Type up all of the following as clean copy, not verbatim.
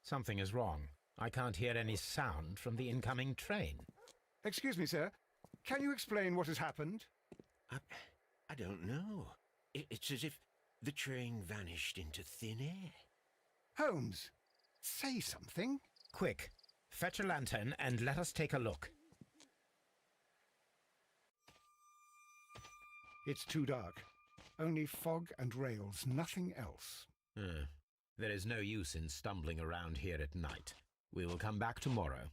Something is wrong. I can't hear any sound from the incoming train. Excuse me, sir. Can you explain what has happened? I don't know. It's as if the train vanished into thin air. Holmes, say something. Quick, fetch a lantern and let us take a look. It's too dark. Only fog and rails, nothing else. There is no use in stumbling around here at night. We will come back tomorrow.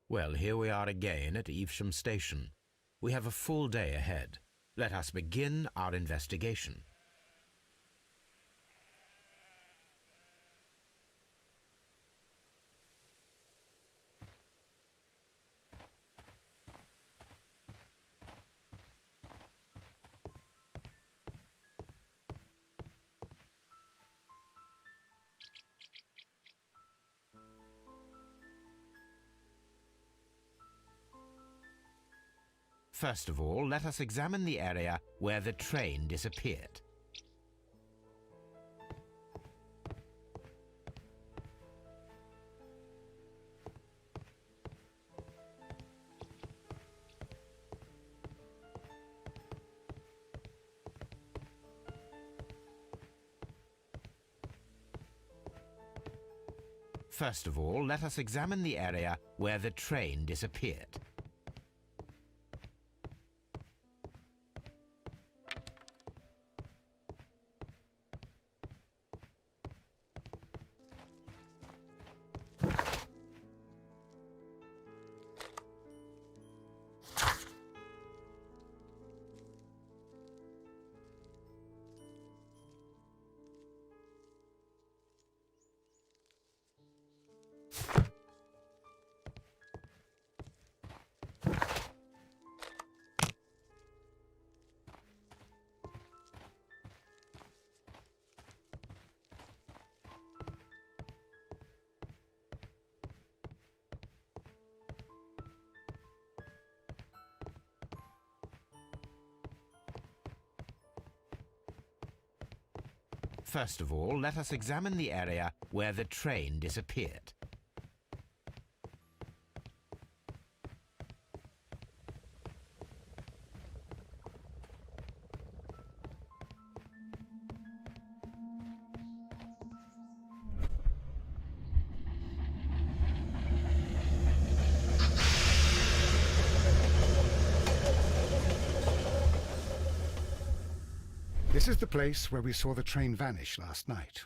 Well, here we are again at Evesham Station. We have a full day ahead. Let us begin our investigation. First of all, let us examine the area where the train disappeared. First of all, let us examine the area where the train disappeared. First of all, let us examine the area where the train disappeared. This is the place where we saw the train vanish last night.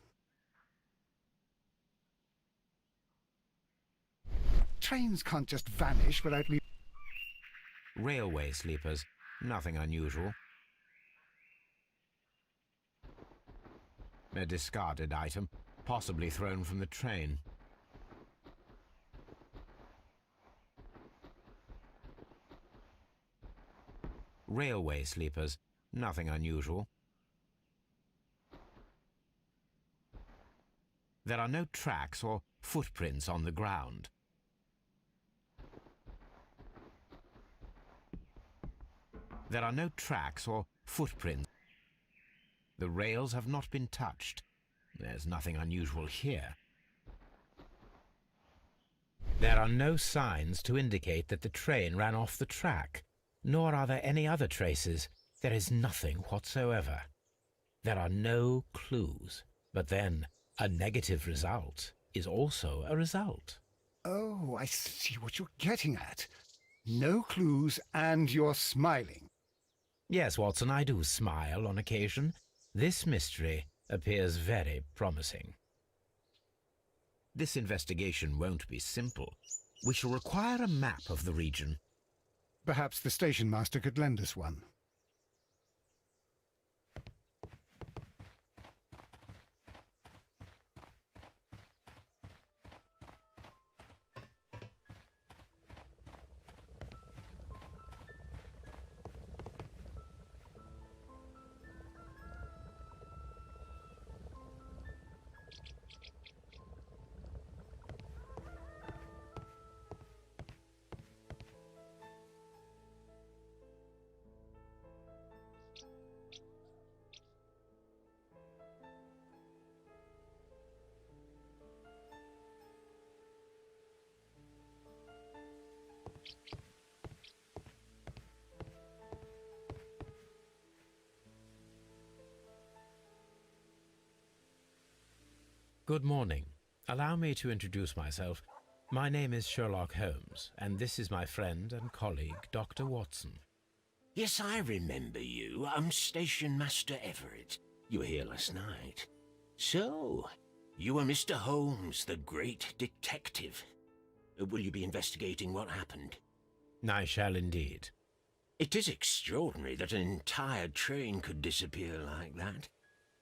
Trains can't just vanish without leaving. Railway sleepers, nothing unusual. A discarded item, possibly thrown from the train. Railway sleepers, nothing unusual. There are no tracks or footprints on the ground. There are no tracks or footprints. The rails have not been touched. There's nothing unusual here. There are no signs to indicate that the train ran off the track, nor are there any other traces. There is nothing whatsoever. There are no clues. But then, a negative result is also a result. Oh, I see what you're getting at. No clues, and you're smiling. Yes, Watson, I do smile on occasion. This mystery appears very promising. This investigation won't be simple. We shall require a map of the region. Perhaps the station master could lend us one. Good morning. Allow me to introduce myself. My name is Sherlock Holmes, and this is my friend and colleague, Dr. Watson. Yes, I remember you. I'm Station Master Everett. You were here last night. So, you are Mr. Holmes, the great detective. Will you be investigating what happened? I shall indeed. It is extraordinary that an entire train could disappear like that.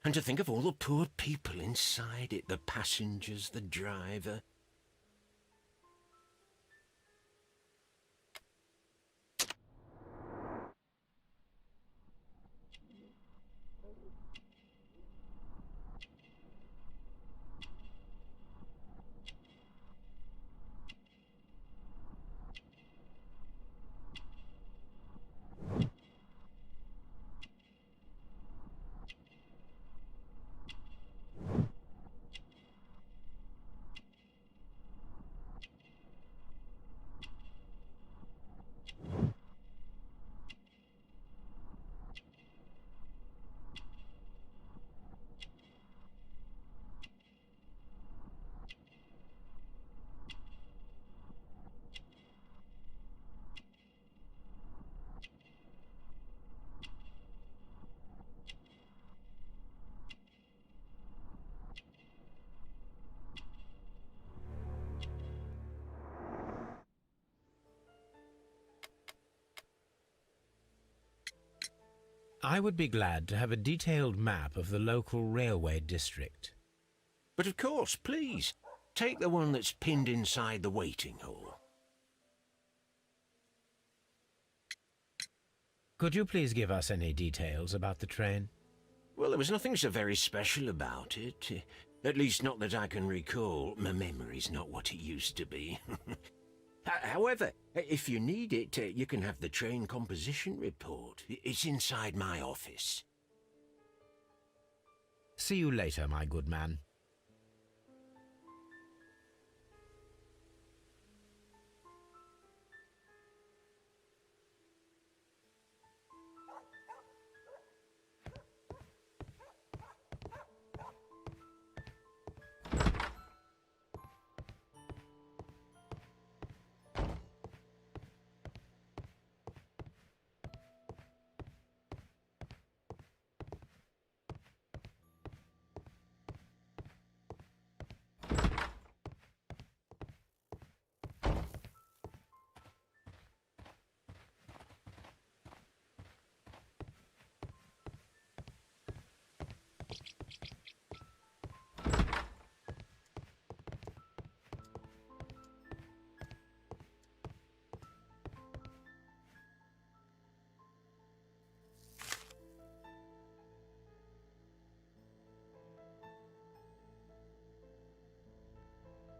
And to think of all the poor people inside it, the passengers, the driver. I would be glad to have a detailed map of the local railway district. But of course, please, take the one that's pinned inside the waiting hall. Could you please give us any details about the train? Well, there was nothing so very special about it. At least not that I can recall. My memory's not what it used to be. However, if you need it, you can have the train composition report. It's inside my office. See you later, my good man.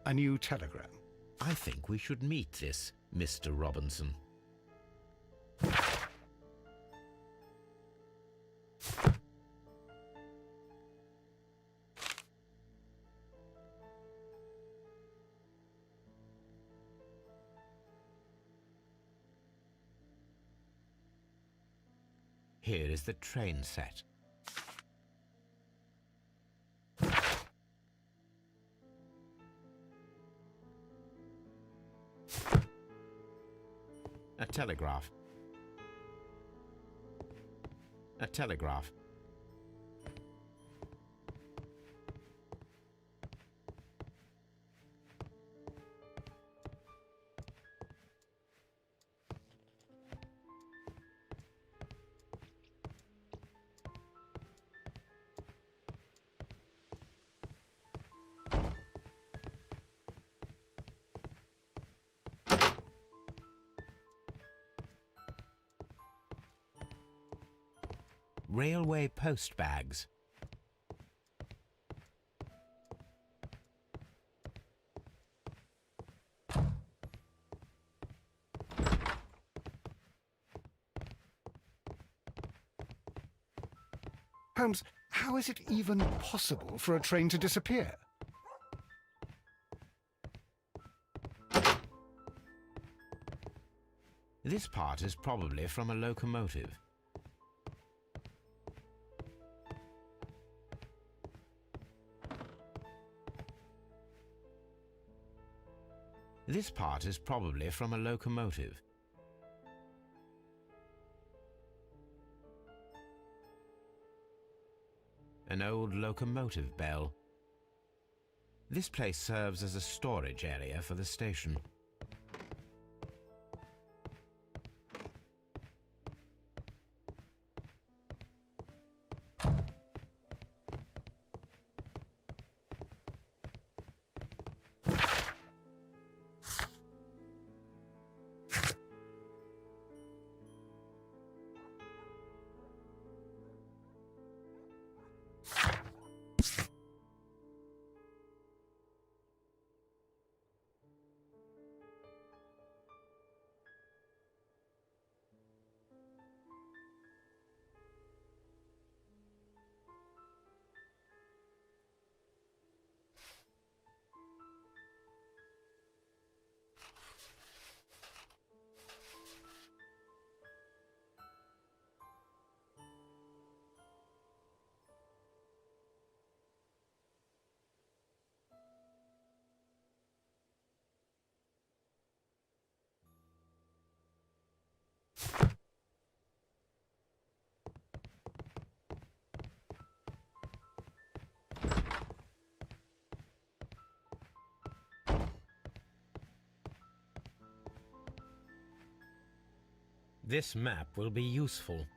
A new telegram. I think we should meet this Mr. Robinson. Here is the train set. A telegraph. A telegraph. Railway post bags. Holmes, how is it even possible for a train to disappear? This part is probably from a locomotive. This part is probably from a locomotive. An old locomotive bell. This place serves as a storage area for the station. This map will be useful.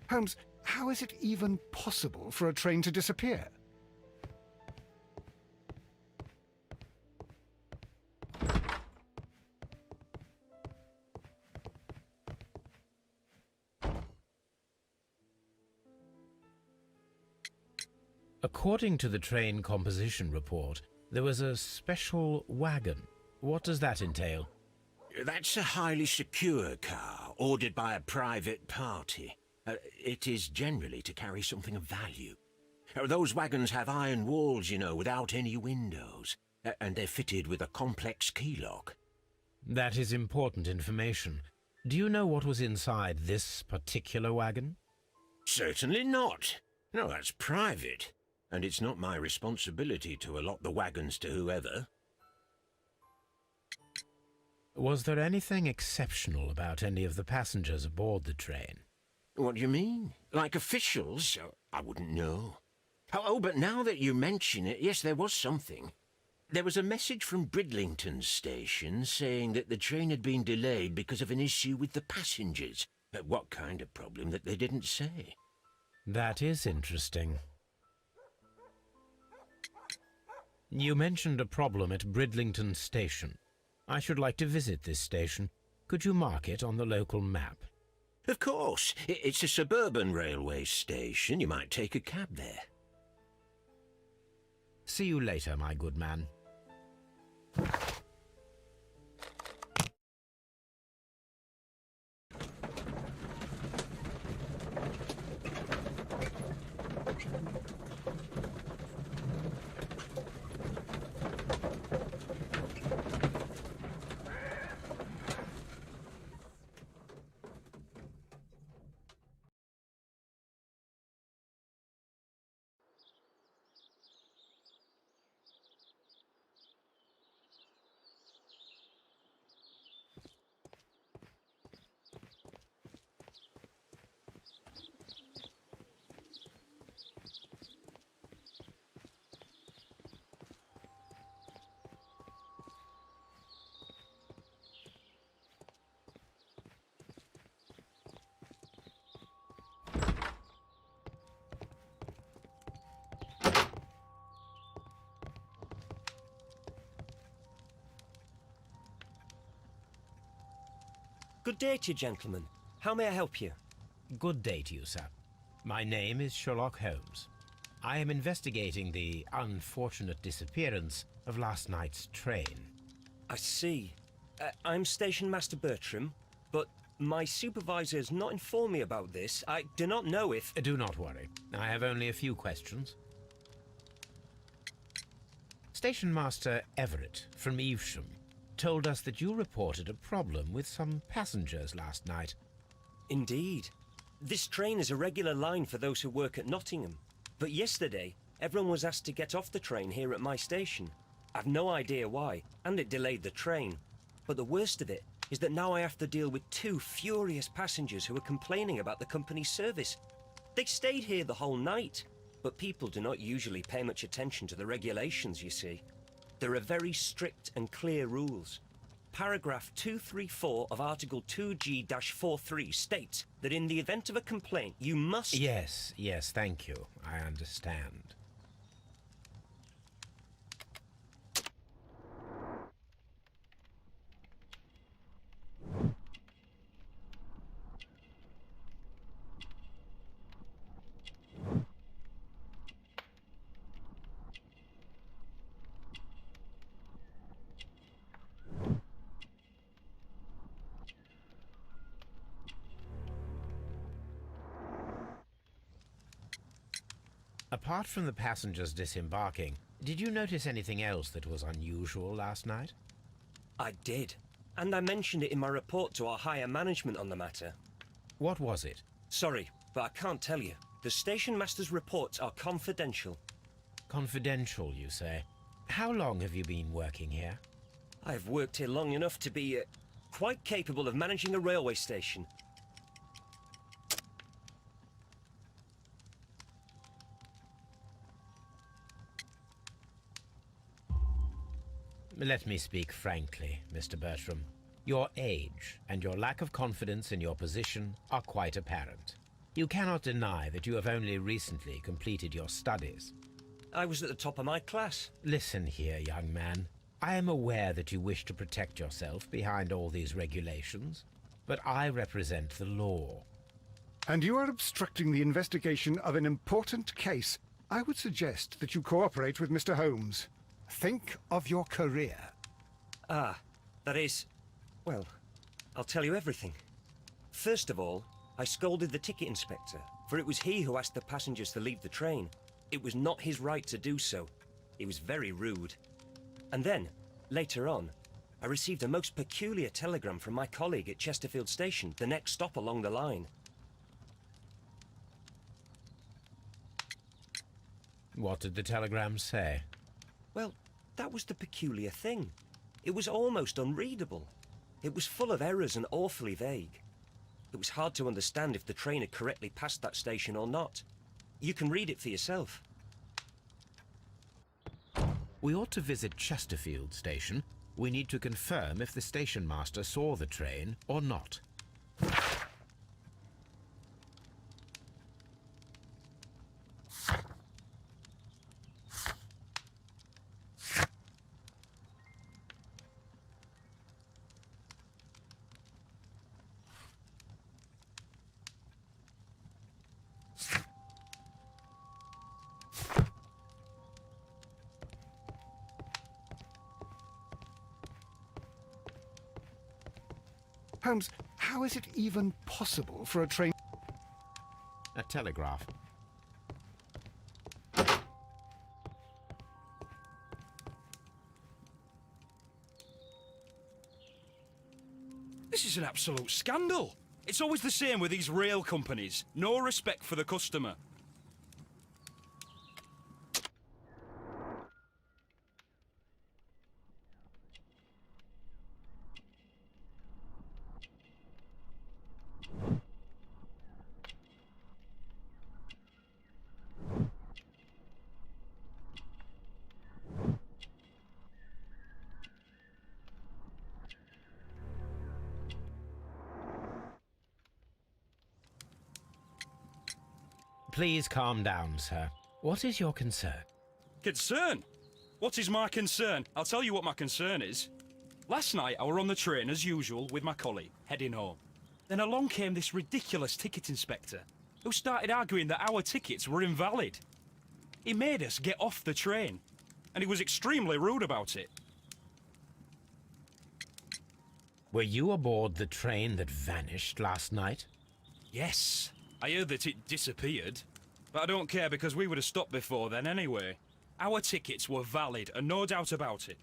Holmes, how is it even possible for a train to disappear? According to the train composition report, there was a special wagon. What does that entail? That's a highly secure car, ordered by a private party. It is generally to carry something of value. Those wagons have iron walls, you know, without any windows, and they're fitted with a complex key lock. That is important information. Do you know what was inside this particular wagon? Certainly not. No, that's private, and it's not my responsibility to allot the wagons to whoever. Was there anything exceptional about any of the passengers aboard the train? What do you mean? Like officials? I wouldn't know. Oh, but now that you mention it, yes, there was something. There was a message from Bridlington station saying that the train had been delayed because of an issue with the passengers. What kind of problem that they didn't say? That is interesting. You mentioned a problem at Bridlington station. I should like to visit this station. Could you mark it on the local map? Of course. It's a suburban railway station. You might take a cab there. See you later, my good man. Good day to you, gentlemen. How may I help you? Good day to you, sir. My name is Sherlock Holmes. I am investigating the unfortunate disappearance of last night's train. I see. I'm Station Master Bertram, but My supervisor has not informed me about this. I do not know if... Do not worry. I have only a few questions. Station Master Everett from Evesham told us that you reported a problem with some passengers last night. Indeed. This train is a regular line for those who work at Nottingham. But yesterday, everyone was asked to get off the train here at my station. I've no idea why, and it delayed the train. But the worst of it is that now I have to deal with 2 furious passengers who are complaining about the company's service. They stayed here the whole night, but people do not usually pay much attention to the regulations, you see. There are very strict and clear rules. Paragraph 234 of Article 2G-43 states that in the event of a complaint, you must... Yes, thank you. I understand. Apart from the passengers disembarking, did you notice anything else that was unusual last night? I did. And I mentioned it in my report to our higher management on the matter. What was it? Sorry, but I can't tell you. The station master's reports are confidential. Confidential, you say? How long have you been working here? I've worked here long enough to be quite capable of managing a railway station. Let me speak frankly, Mr. Bertram. Your age and your lack of confidence in your position are quite apparent. You cannot deny that you have only recently completed your studies. I was at the top of my class. Listen here, young man. I am aware that you wish to protect yourself behind all these regulations, but I represent the law. And you are obstructing the investigation of an important case. I would suggest that you cooperate with Mr. Holmes. Think of your career. Ah, that is... Well, I'll tell you everything. First of all, I scolded the ticket inspector, for it was he who asked the passengers to leave the train. It was not his right to do so. He was very rude. And then, later on, I received a most peculiar telegram from my colleague at Chesterfield Station, the next stop along the line. What did the telegram say? Well, that was the peculiar thing. It was almost unreadable. It was full of errors and awfully vague. It was hard to understand if the train had correctly passed that station or not. You can read it for yourself. We ought to visit Chesterfield Station. We need to confirm if the station master saw the train or not. Holmes, how is it even possible for a train... A telegraph. This is an absolute scandal. It's always the same with these rail companies. No respect for the customer. Please calm down, sir. What is your concern? Concern? What is my concern? I'll tell you what my concern is. Last night I were on the train as usual with my colleague, heading home. Then along came this ridiculous ticket inspector, who started arguing that our tickets were invalid. He made us get off the train, and he was extremely rude about it. Were you aboard the train that vanished last night? Yes, I heard that it disappeared. But I don't care because we would have stopped before then anyway. Our tickets were valid and no doubt about it.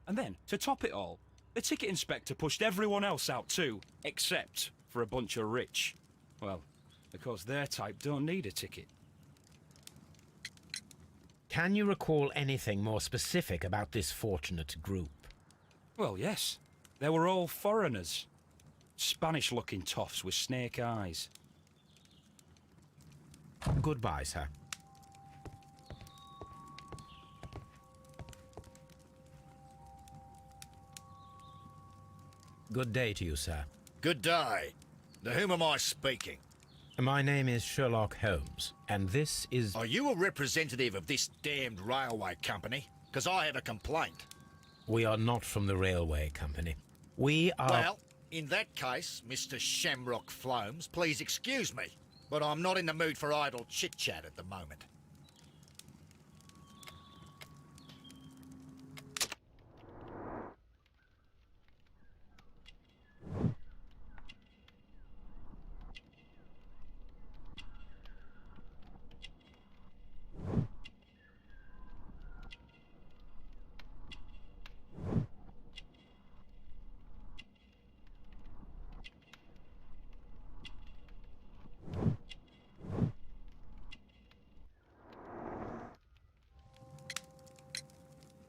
And then, to top it all, the ticket inspector pushed everyone else out too, except for a bunch of rich. Well, because their type don't need a ticket. Can you recall anything more specific about this fortunate group? Well, yes. They were all foreigners. Spanish-looking toffs with snake eyes. Goodbye, sir. Good day to you, sir. Good day. To whom am I speaking? My name is Sherlock Holmes, and this is... Are you a representative of this damned railway company? Because I have a complaint. We are not from the railway company. We are... Well, in that case, Mr. Shamrock Flomes, please excuse me, but I'm not in the mood for idle chit-chat at the moment.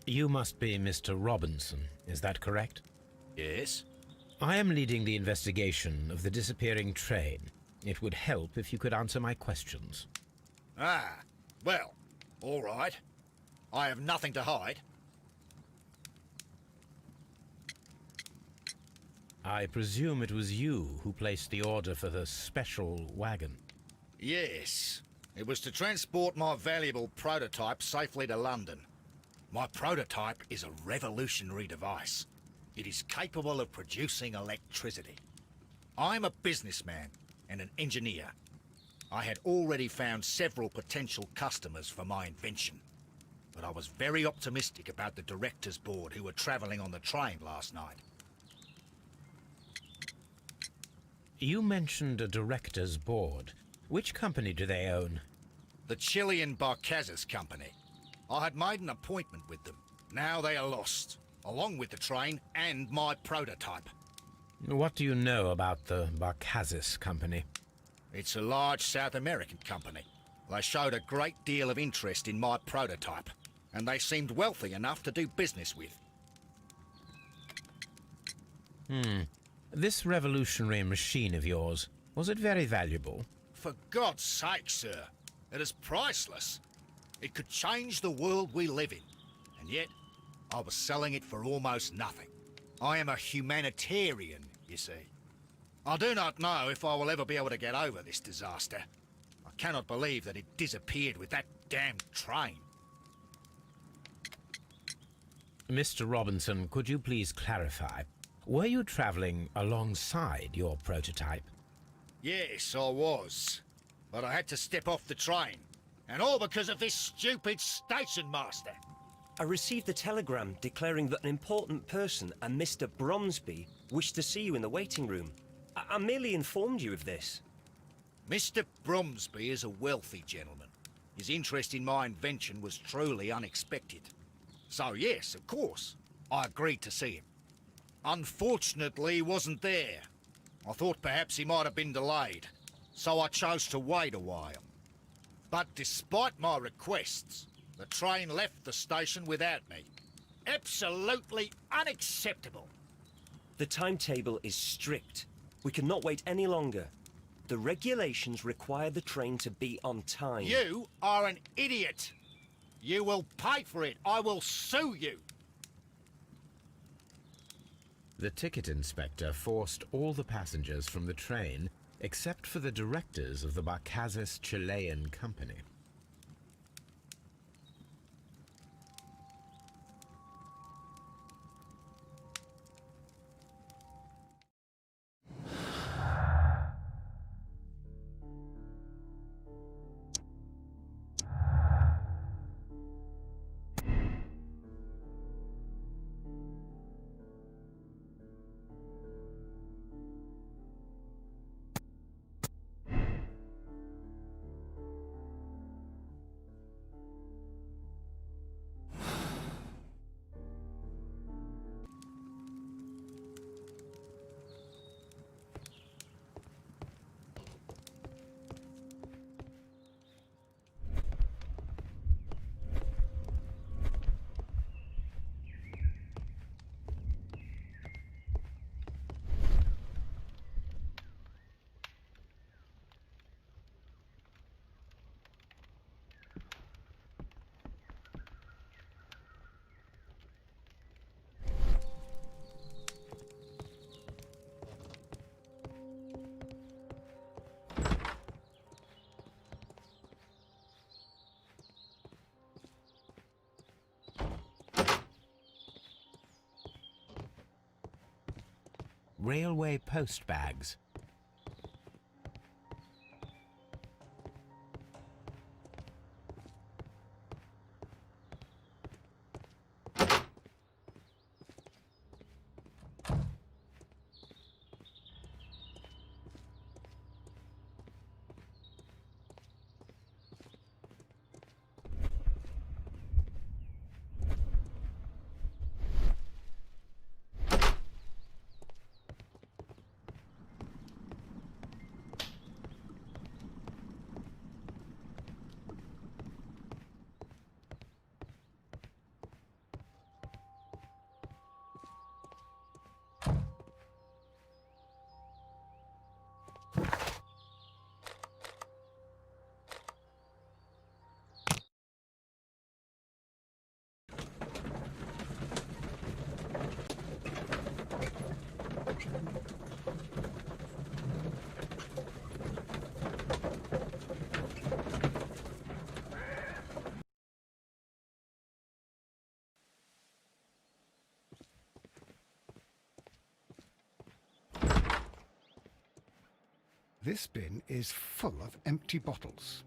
You must be Mr. Robinson, is that correct? Yes? I am leading the investigation of the disappearing train. It would help if you could answer my questions. Ah, well, all right. I have nothing to hide. I presume it was you who placed the order for the special wagon. Yes. It was to transport my valuable prototype safely to London. My prototype is a revolutionary device. It is capable of producing electricity. I'm a businessman and an engineer. I had already found several potential customers for my invention. But I was very optimistic about the directors' board who were travelling on the train last night. You mentioned a director's board. Which company do they own? The Chilean Barcazes Company. I had made an appointment with them. Now they are lost, along with the train and my prototype. What do you know about the Barcazes Company? It's a large South American company. They showed a great deal of interest in my prototype, and they seemed wealthy enough to do business with. This revolutionary machine of yours, was it very valuable? For God's sake, sir, it is priceless. It could change the world we live in, and yet I was selling it for almost nothing. I am a humanitarian, you see. I do not know if I will ever be able to get over this disaster. I cannot believe that it disappeared with that damned train. Mr. Robinson, could you please clarify? Were you traveling alongside your prototype? Yes, I was. But I had to step off the train. And all because of this stupid station master. I received a telegram declaring that an important person, a Mr. Bromsby, wished to see you in the waiting room. I merely informed you of this. Mr. Bromsby is a wealthy gentleman. His interest in my invention was truly unexpected. So yes, of course, I agreed to see him. Unfortunately, he wasn't there. I thought perhaps he might have been delayed, so I chose to wait a while. But despite my requests, the train left the station without me. Absolutely unacceptable. The timetable is strict. We cannot wait any longer. The regulations require the train to be on time. You are an idiot. You will pay for it. I will sue you. The ticket inspector forced all the passengers from the train except for the directors of the Barcazes Chilean Company. railway post bags. This bin is full of empty bottles.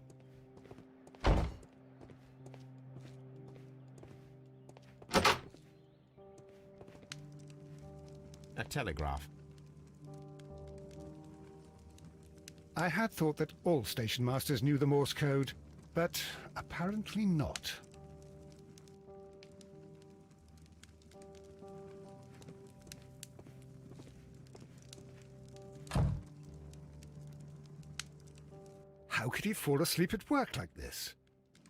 A telegraph. I had thought that all station masters knew the Morse code, but apparently not. How could he fall asleep at work like this?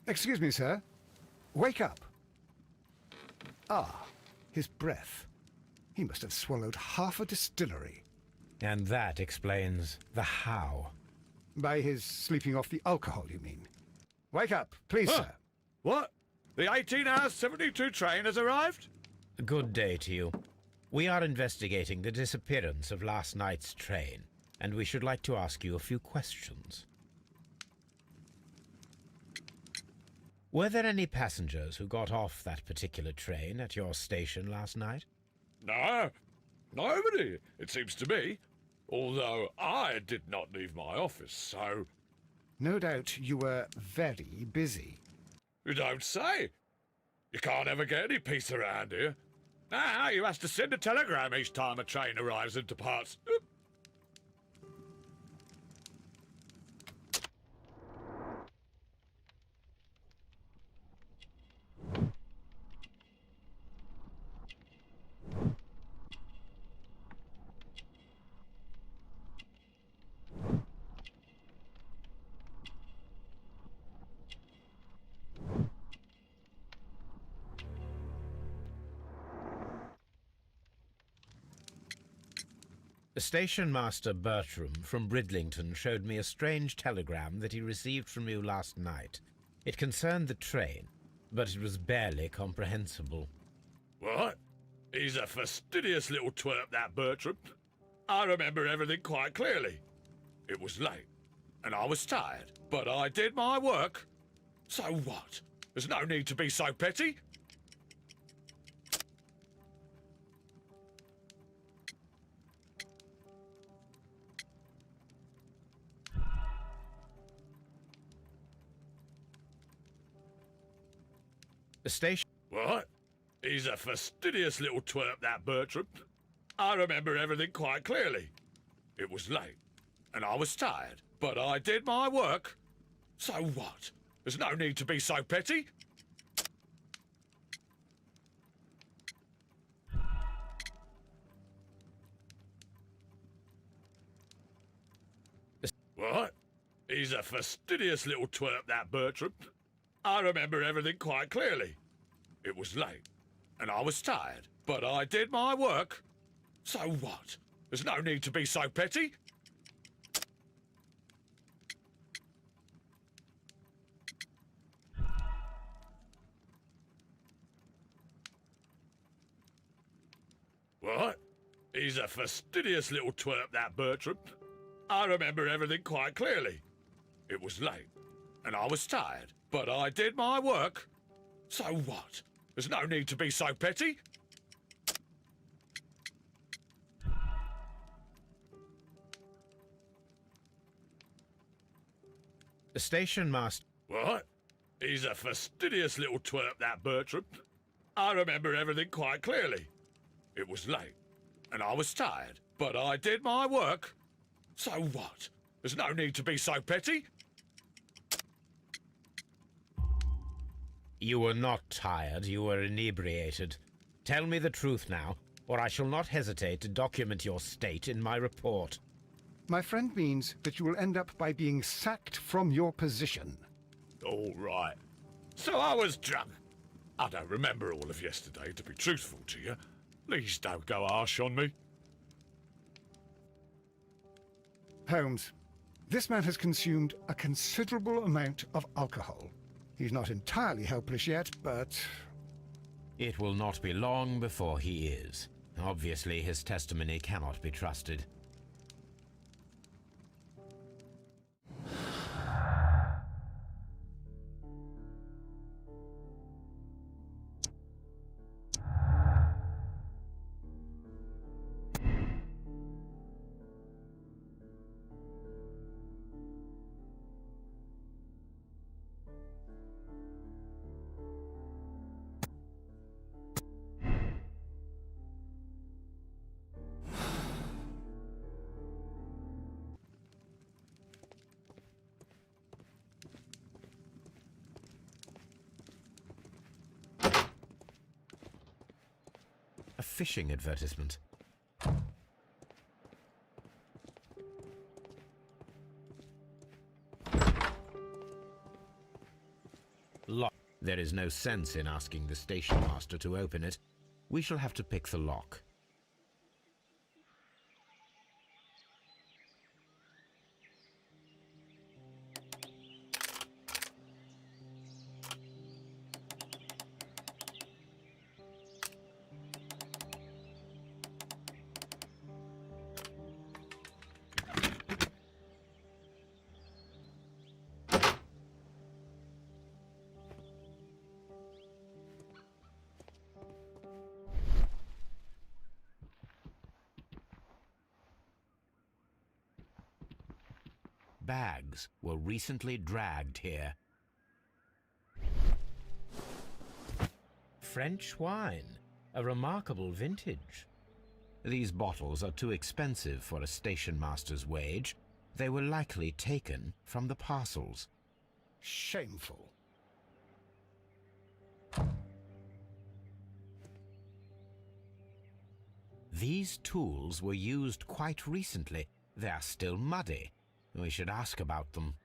Excuse me, sir. Wake up. Ah, his breath. He must have swallowed half a distillery. And that explains the how. By his sleeping off the alcohol, you mean? Wake up, please, sir. What? The 18-hour 72 train has arrived? Good day to you. We are investigating the disappearance of last night's train, and we should like to ask you a few questions. Were there any passengers who got off that particular train at your station last night? No, nobody, it seems to me. Although I did not leave my office, so... No doubt you were very busy. You don't say. You can't ever get any peace around here. Now you have to send a telegram each time a train arrives and departs. Station Master Bertram from Bridlington showed me a strange telegram that he received from you last night. It concerned the train, but it was barely comprehensible. What? He's a fastidious little twerp, that Bertram. I remember everything quite clearly. It was late, and I was tired, but I did my work. So what? There's no need to be so petty. The station... What? He's a fastidious little twerp, that Bertram. I remember everything quite clearly. It was late, and I was tired, but I did my work. So what? There's no need to be so petty. What? He's a fastidious little twerp, that Bertram. I remember everything quite clearly. It was late, and I was tired, but I did my work. So what? There's no need to be so petty. What? He's a fastidious little twerp, that Bertram. I remember everything quite clearly. It was late, and I was tired, but I did my work. So what? There's no need to be so petty. Station master... What? He's a fastidious little twerp, that Bertram. I remember everything quite clearly. It was late, and I was tired, but I did my work. So what? There's no need to be so petty. You were not tired, you were inebriated. Tell me the truth now, or I shall not hesitate to document your state in my report. My friend means that you will end up by being sacked from your position. All right. So I was drunk. I don't remember all of yesterday, to be truthful to you. Please don't go harsh on me. Holmes, this man has consumed a considerable amount of alcohol. He's not entirely helpless yet, but... It will not be long before he is. Obviously, his testimony cannot be trusted. A fishing advertisement. Lock. There is no sense in asking the station master to open it. We shall have to pick the lock. Bags were recently dragged here. French wine, a remarkable vintage. These bottles are too expensive for a station master's wage. They were likely taken from the parcels. Shameful. These tools were used quite recently. They are still muddy. We should ask about them.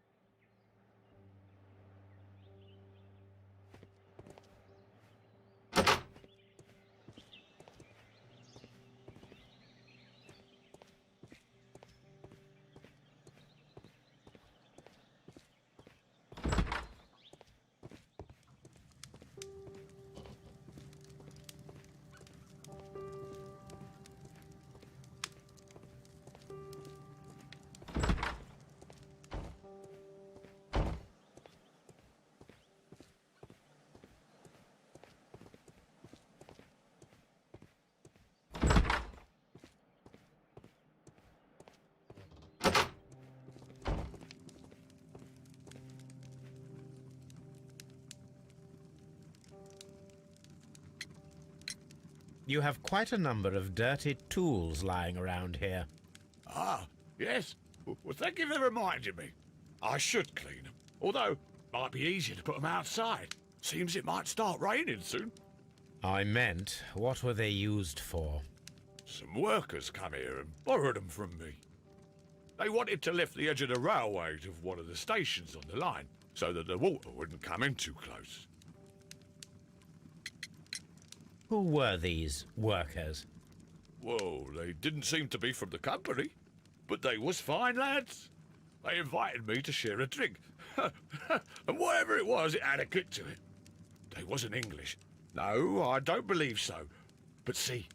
You have quite a number of dirty tools lying around here. Ah, yes. Well, thank you for reminding me. I should clean them. Although, it might be easier to put them outside. Seems it might start raining soon. I meant, what were they used for? Some workers come here and borrowed them from me. They wanted to lift the edge of the railway to one of the stations on the line, so that the water wouldn't come in too close. Who were these workers? Well, they didn't seem to be from the company, but they was fine lads. They invited me to share a drink. And whatever it was, it had a kick to it. They wasn't English. No, I don't believe so. But see,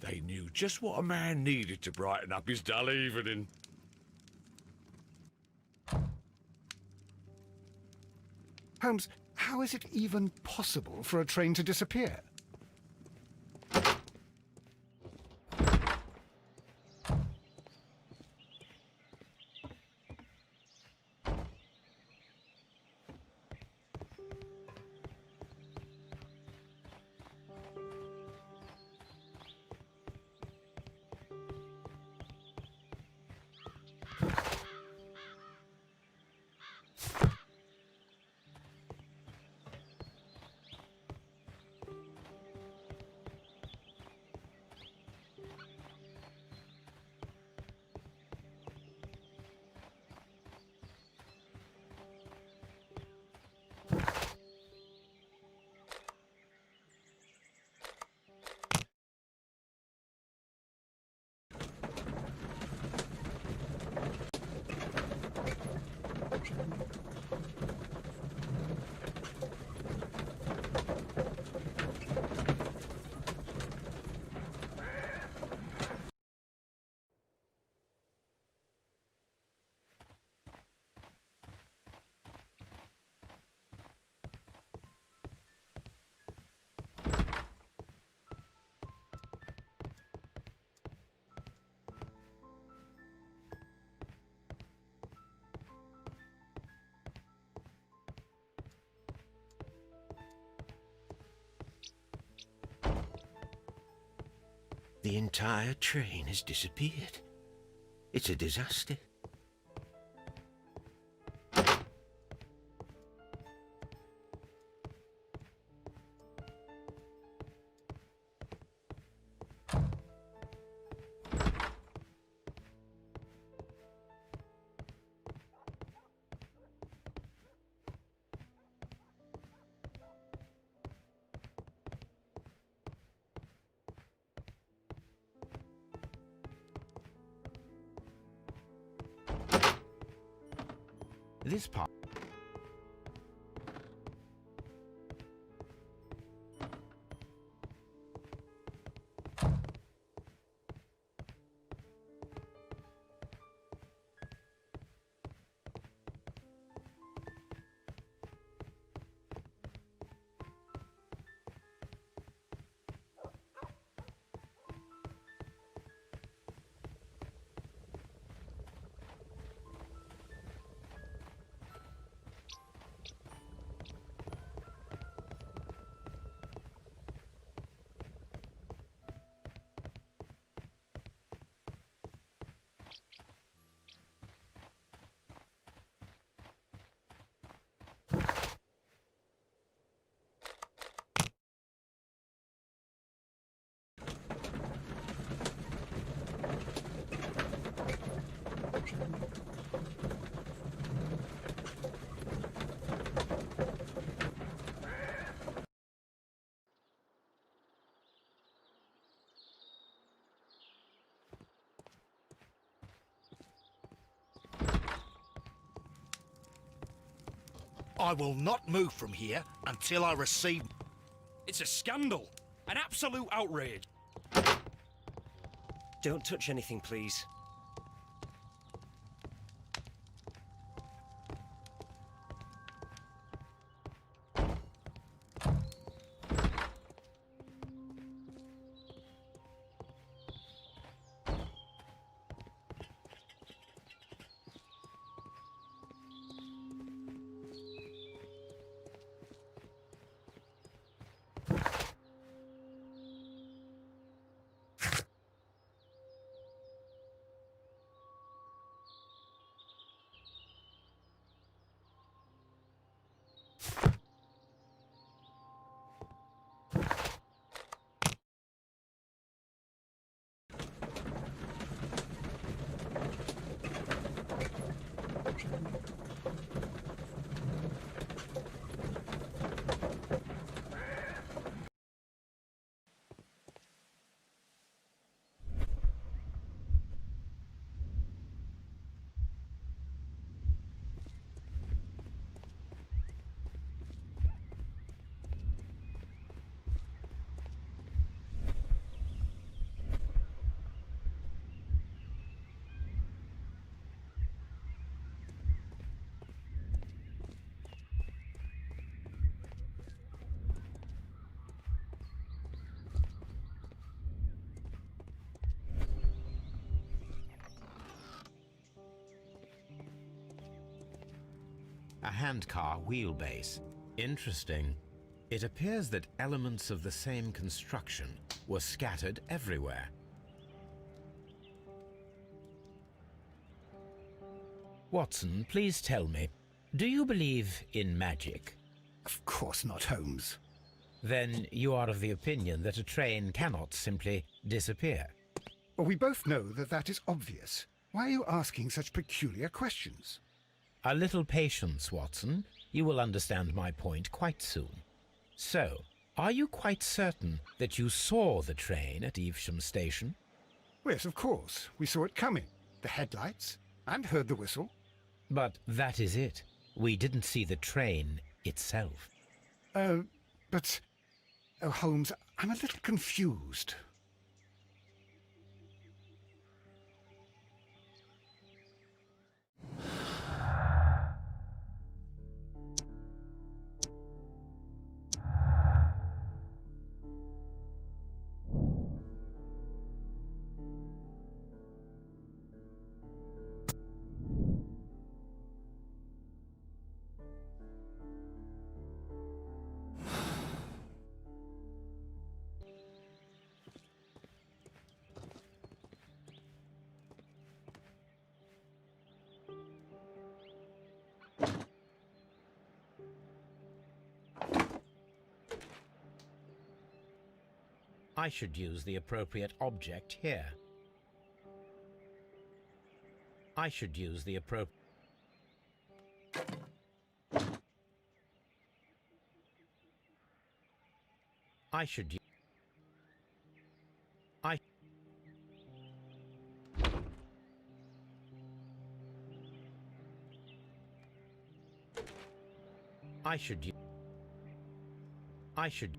they knew just what a man needed to brighten up his dull evening. Holmes, how is it even possible for a train to disappear? The entire train has disappeared. It's a disaster. This part. I will not move from here until I receive... It's a scandal. An absolute outrage. Don't touch anything, please. A handcar wheelbase. Interesting. It appears that elements of the same construction were scattered everywhere. Watson, please tell me, do you believe in magic? Of course not, Holmes. Then you are of the opinion that a train cannot simply disappear. Well, we both know that that is obvious. Why are you asking such peculiar questions? A little patience, Watson. You will understand my point quite soon. So, are you quite certain that you saw the train at Evesham Station? Yes, of course. We saw it coming. The headlights, and heard the whistle. But that is it. We didn't see the train itself. But... Oh, Holmes, I'm a little confused. I should use the appropriate object here. I should use the appropriate... I should use... I... I should use... I should...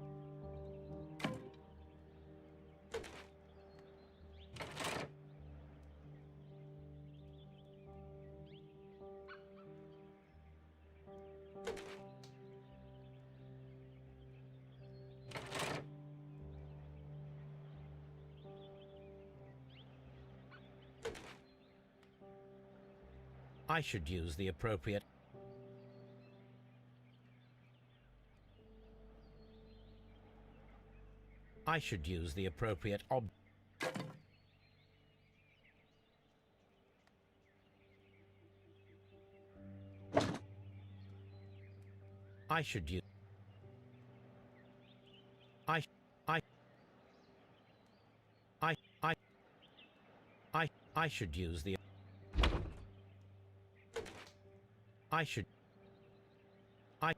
I should use the appropriate... I should use the appropriate I should use... I should use the... I should... I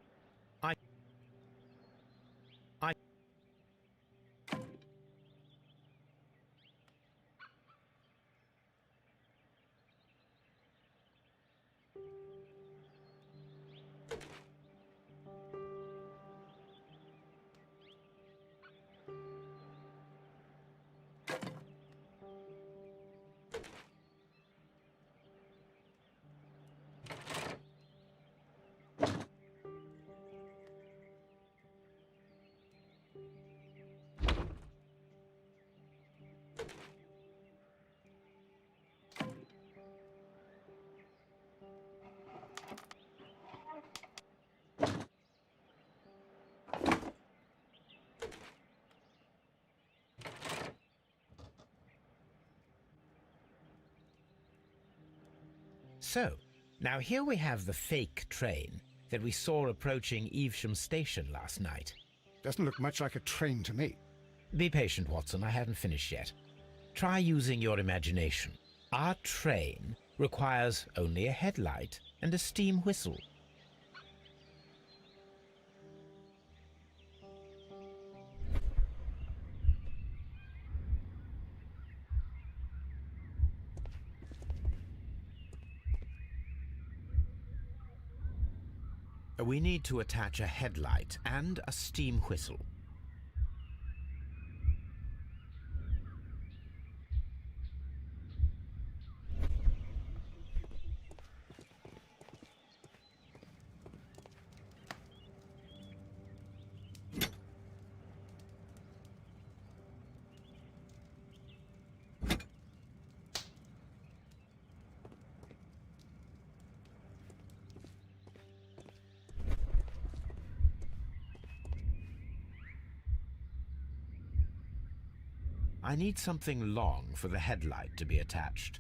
So, now here we have the fake train that we saw approaching Evesham Station last night. Doesn't look much like a train to me. Be patient, Watson, I haven't finished yet. Try using your imagination. Our train requires only a headlight and a steam whistle. We need to attach a headlight and a steam whistle. I need something long for the headlight to be attached.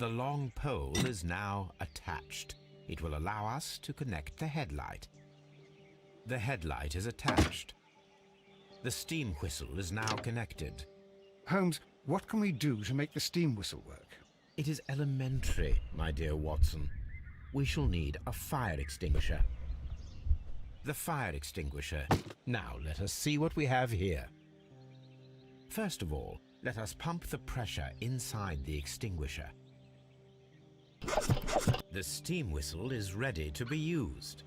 The long pole is now attached. It will allow us to connect the headlight. The headlight is attached. The steam whistle is now connected. Holmes, what can we do to make the steam whistle work? It is elementary, my dear Watson. We shall need a fire extinguisher. The fire extinguisher. Now let us see what we have here. First of all, let us pump the pressure inside the extinguisher. The steam whistle is ready to be used.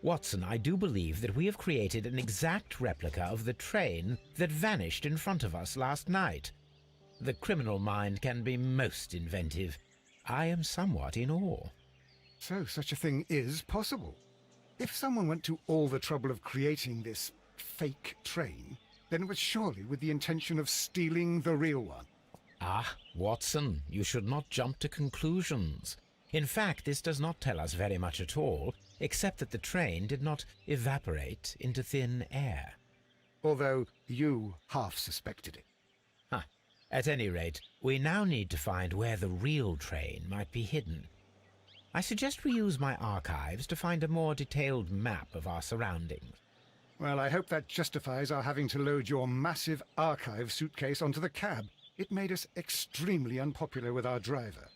Watson, I do believe that we have created an exact replica of the train that vanished in front of us last night. The criminal mind can be most inventive. I am somewhat in awe. So such a thing is possible. If someone went to all the trouble of creating this fake train, then it was surely with the intention of stealing the real one. Ah, Watson, you should not jump to conclusions. In fact, this does not tell us very much at all, except that the train did not evaporate into thin air. Although you half suspected it. At any rate, we now need to find where the real train might be hidden. I suggest we use my archives to find a more detailed map of our surroundings. Well, I hope that justifies our having to load your massive archive suitcase onto the cab. It made us extremely unpopular with our driver.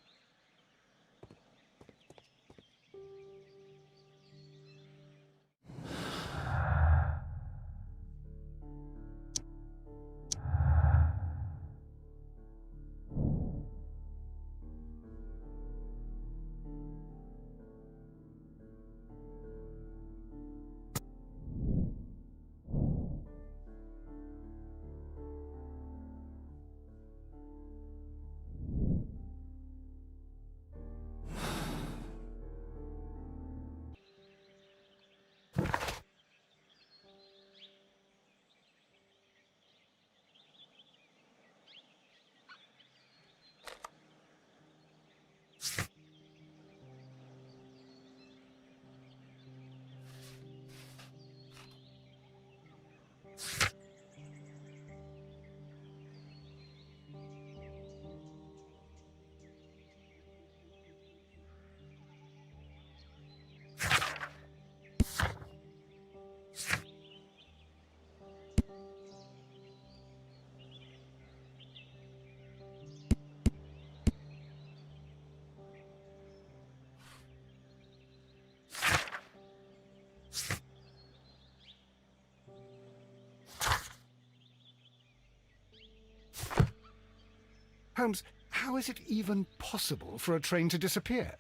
Holmes, how is it even possible for a train to disappear?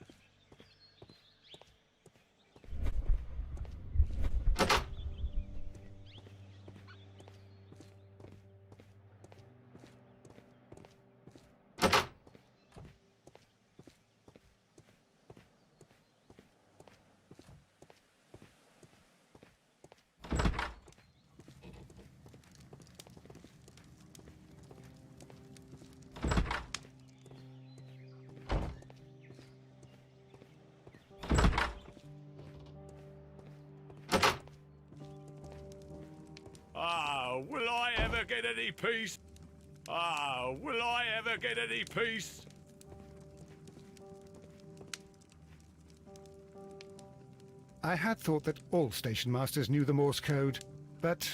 Will I ever get any peace? Will I ever get any peace? I had thought that all station masters knew the Morse code, but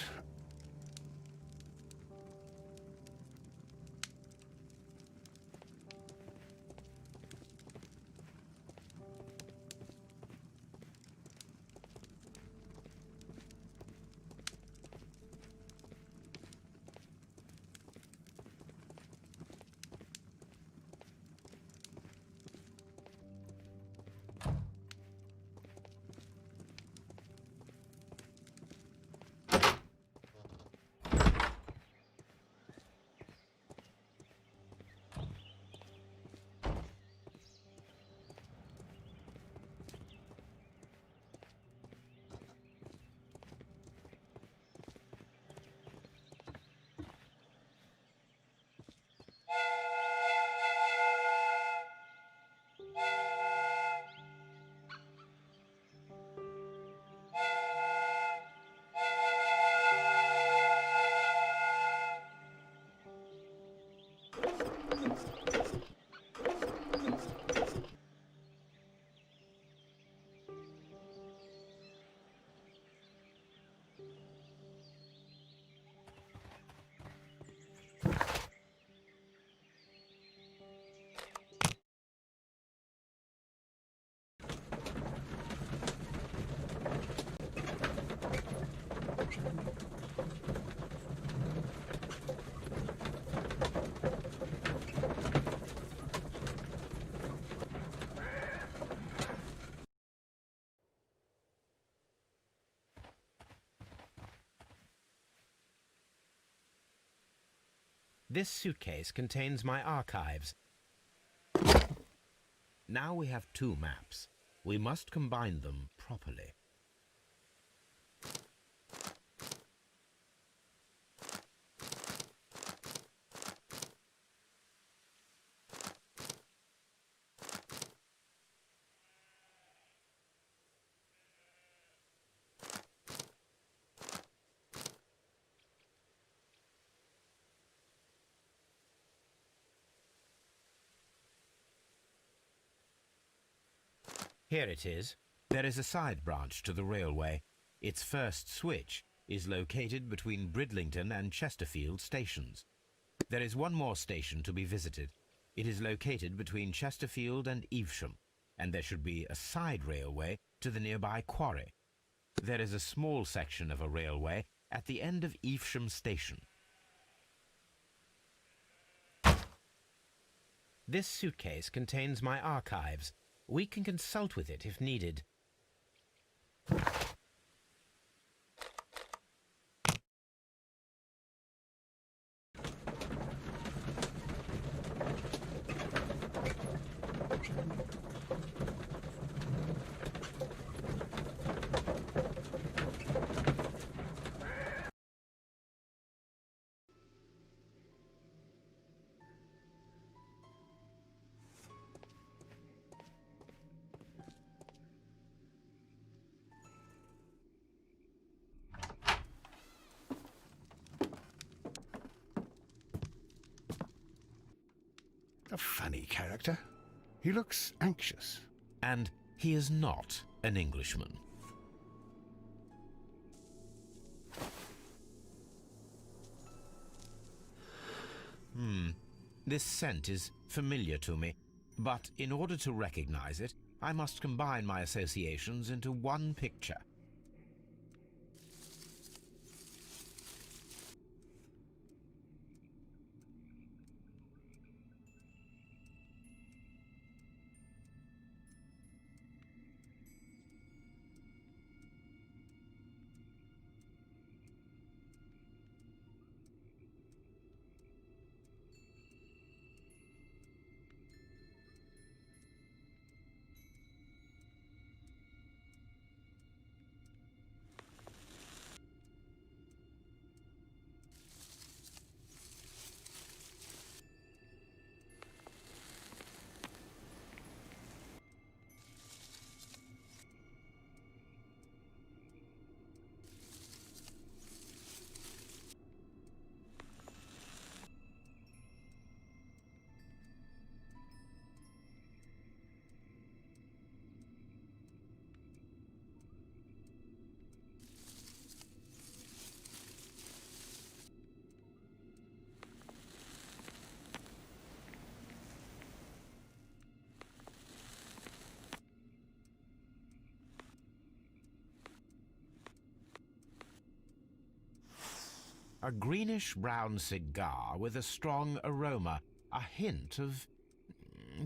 This suitcase contains my archives. Now we have two maps. We must combine them properly. Here it is. There is a side branch to the railway. Its first switch is located between Bridlington and Chesterfield stations. There is one more station to be visited. It is located between Chesterfield and Evesham, and there should be a side railway to the nearby quarry. There is a small section of a railway at the end of Evesham station. This suitcase contains my archives. We can consult with it if needed. A funny character. He looks anxious. And he is not an Englishman. This scent is familiar to me, but in order to recognize it, I must combine my associations into one picture. A greenish-brown cigar with a strong aroma, a hint of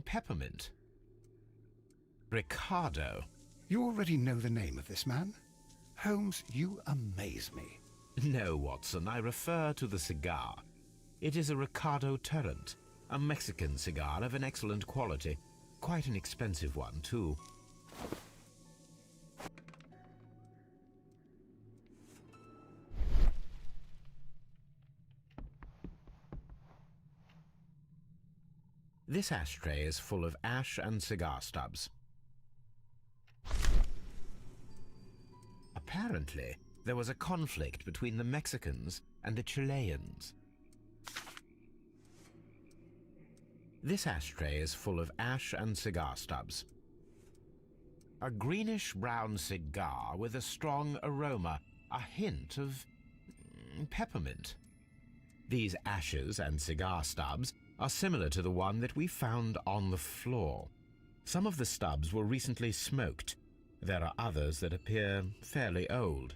peppermint. Ricardo. You already know the name of this man? Holmes, you amaze me. No, Watson, I refer to the cigar. It is a Ricardo Tarrant, a Mexican cigar of an excellent quality. Quite an expensive one, too. This ashtray is full of ash and cigar stubs. Apparently, there was a conflict between the Mexicans and the Chileans. This ashtray is full of ash and cigar stubs. A greenish-brown cigar with a strong aroma, a hint of peppermint. These ashes and cigar stubs are similar to the one that we found on the floor. Some of the stubs were recently smoked. There are others that appear fairly old.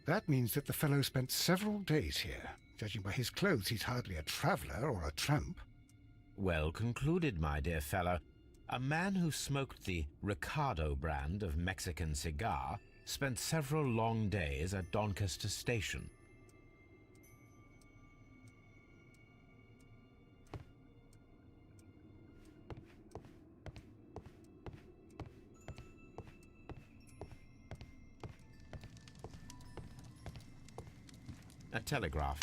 That means that the fellow spent several days here. Judging by his clothes, he's hardly a traveller or a tramp. Well concluded, my dear fellow. A man who smoked the Ricardo brand of Mexican cigar spent several long days at Doncaster Station. a telegraph.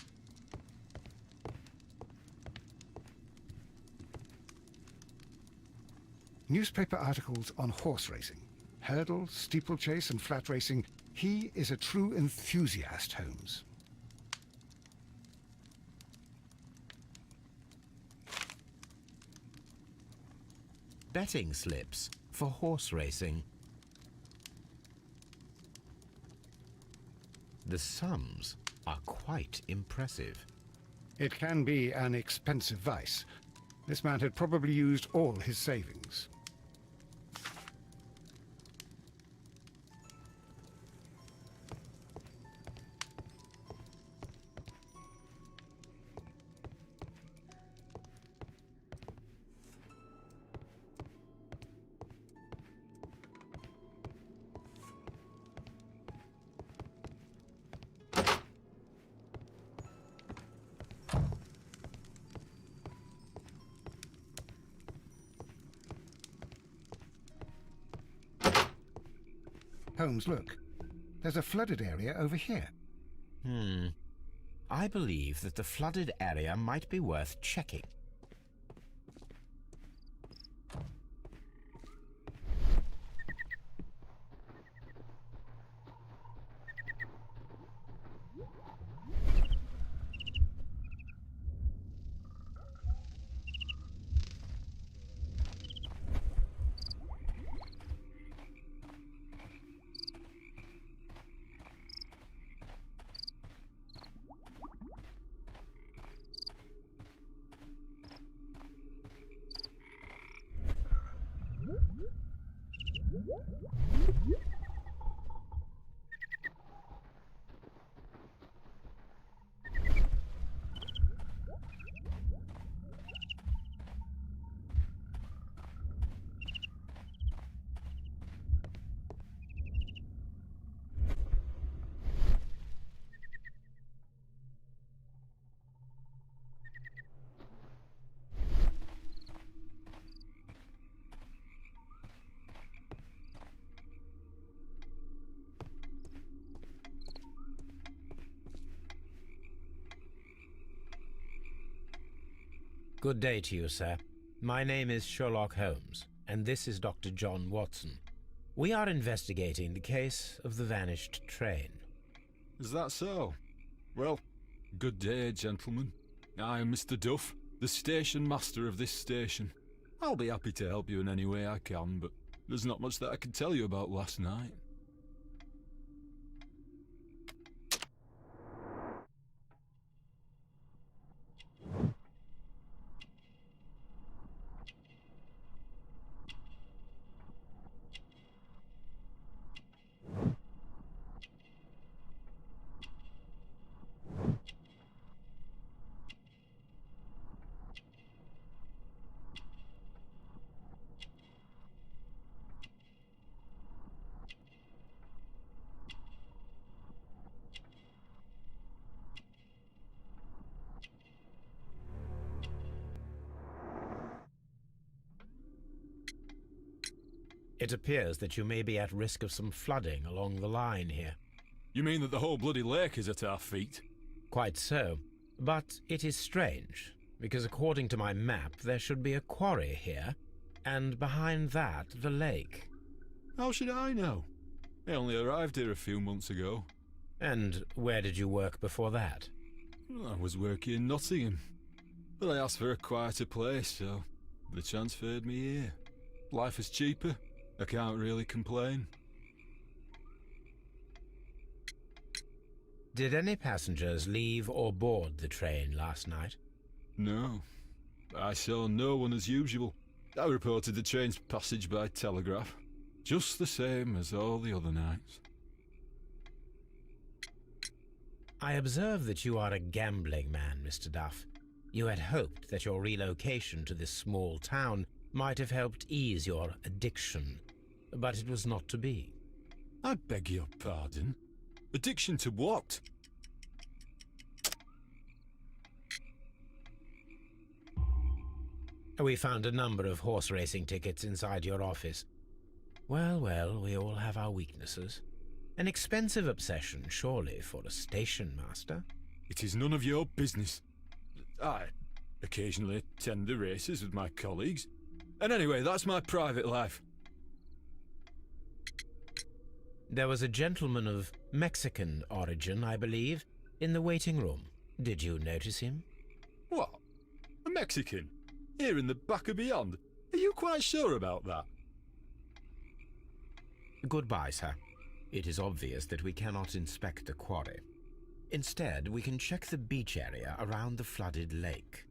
Newspaper articles on horse racing. Hurdle, steeplechase and flat racing. He is a true enthusiast, Holmes. Betting slips for horse racing. The sums are quite impressive. It can be an expensive vice. This man had probably used all his savings. Holmes, look. There's a flooded area over here. I believe that the flooded area might be worth checking. Good day to you, sir. My name is Sherlock Holmes, and this is Dr. John Watson. We are investigating the case of the vanished train. Is that so? Well, good day, gentlemen. I am Mr. Duff, the station master of this station. I'll be happy to help you in any way I can, but there's not much that I can tell you about last night. It appears that you may be at risk of some flooding along the line here. You mean that the whole bloody lake is at our feet? Quite so. But it is strange, because according to my map, there should be a quarry here, and behind that, the lake. How should I know? I only arrived here a few months ago. And where did you work before that? I was working in Nottingham, but I asked for a quieter place, so they transferred me here. Life is cheaper. I can't really complain. Did any passengers leave or board the train last night? No. I saw no one as usual. I reported the train's passage by telegraph, just the same as all the other nights. I observe that you are a gambling man, Mr. Duff. You had hoped that your relocation to this small town might have helped ease your addiction, but it was not to be. I beg your pardon? Addiction to what? We found a number of horse racing tickets inside your office. Well, well, we all have our weaknesses. An expensive obsession, surely, for a station master. It is none of your business. I occasionally attend the races with my colleagues. And anyway, that's my private life. There was a gentleman of Mexican origin, I believe, in the waiting room. Did you notice him? What? A Mexican? Here in the back of beyond? Are you quite sure about that? Goodbye, sir. It is obvious that we cannot inspect the quarry. Instead, we can check the beach area around the flooded lake.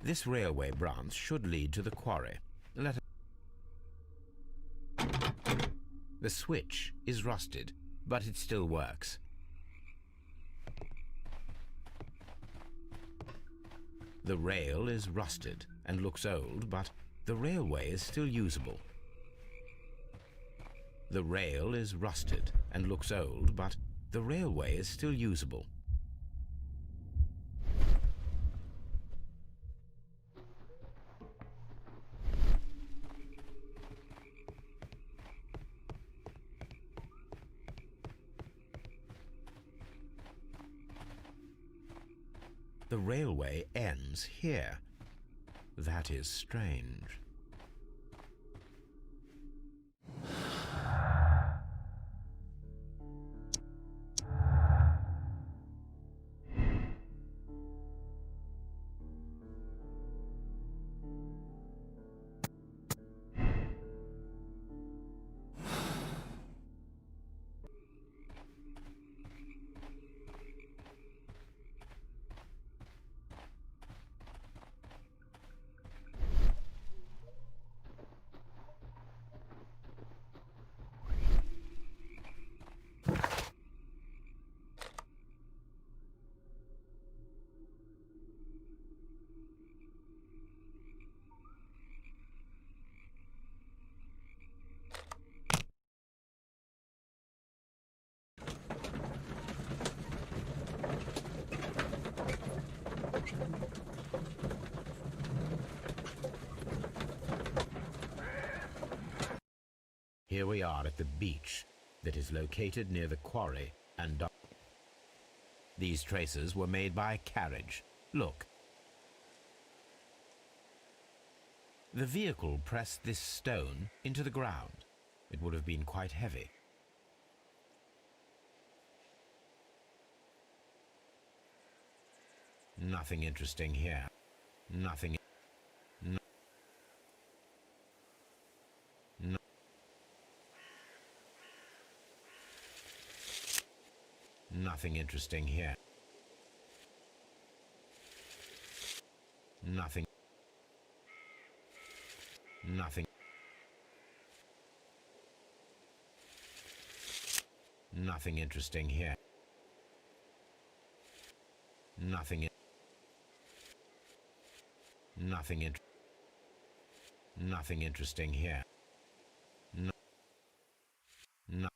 This railway branch should lead to the quarry. The switch is rusted, but it still works. The rail is rusted and looks old, but the railway is still usable. The rail is rusted and looks old, but the railway is still usable. The railway ends here. That is strange. Here we are at the beach that is located near the quarry and dock. These traces were made by a carriage. Look. The vehicle pressed this stone into the ground. It would have been quite heavy. Nothing interesting here. Nothing. Nothing interesting here. Nothing. Nothing. Nothing interesting here. Nothing. Nothing. Nothing interesting here. No. No.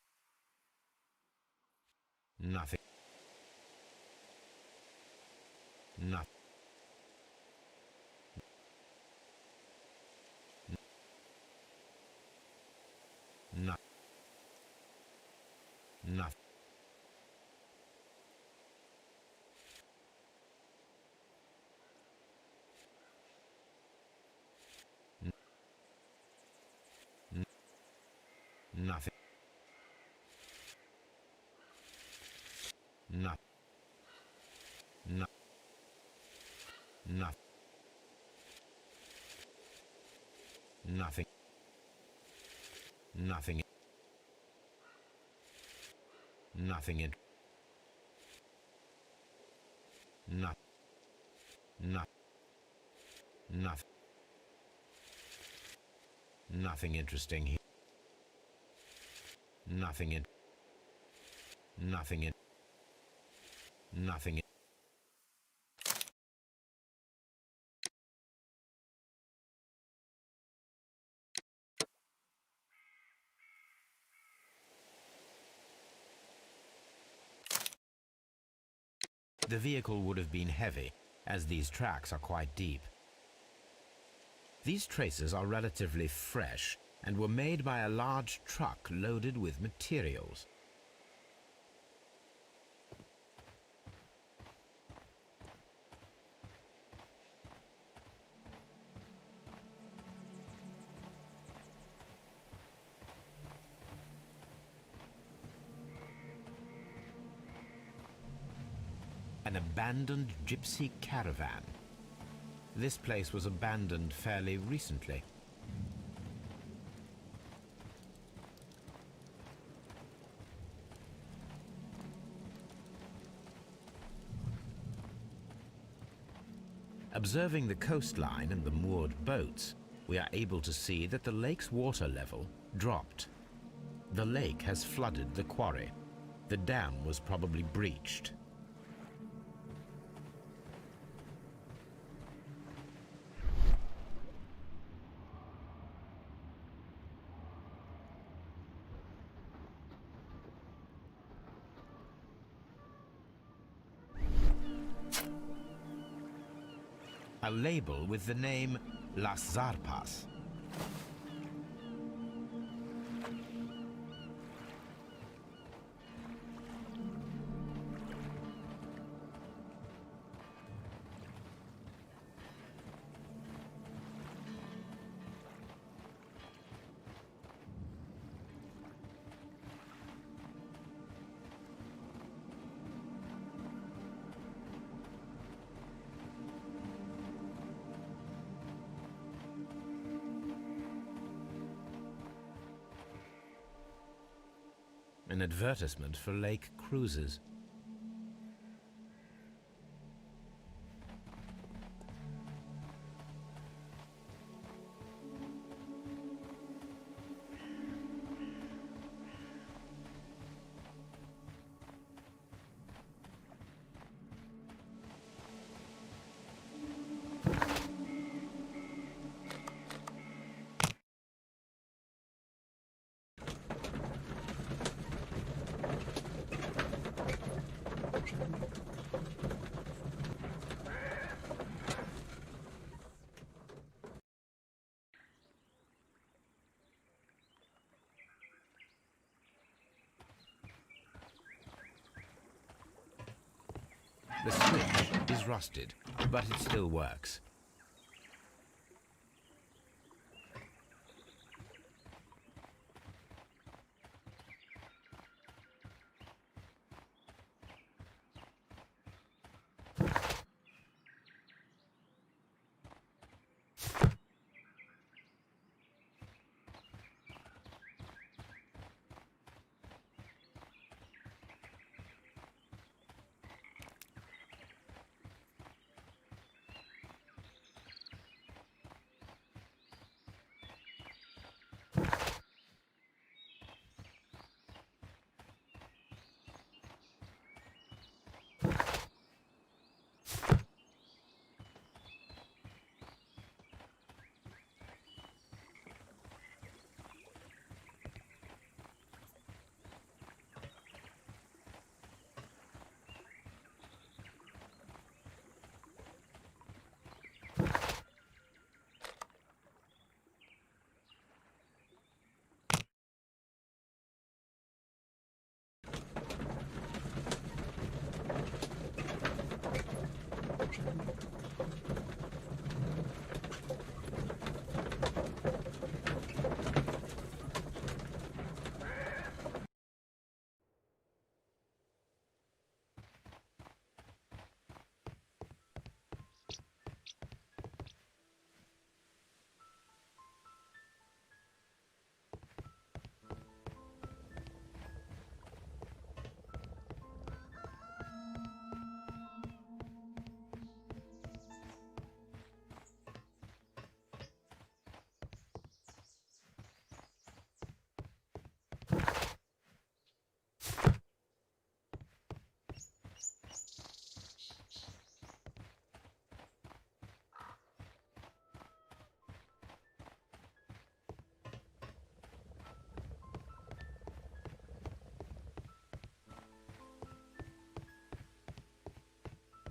Nothing. No. No. No. Nothing. No. No. No. Nothing. Nothing. Nothing in. No. No. Nothing. Nothing interesting here. Nothing in. Nothing in. Nothing in. The vehicle would have been heavy, as these tracks are quite deep. These traces are relatively fresh and were made by a large truck loaded with materials. An abandoned gypsy caravan. This place was abandoned fairly recently. Observing the coastline and the moored boats, we are able to see that the lake's water level dropped. The lake has flooded the quarry. The dam was probably breached. A label with the name Las Zarpas. An advertisement for lake cruises. The switch is rusted, but it still works.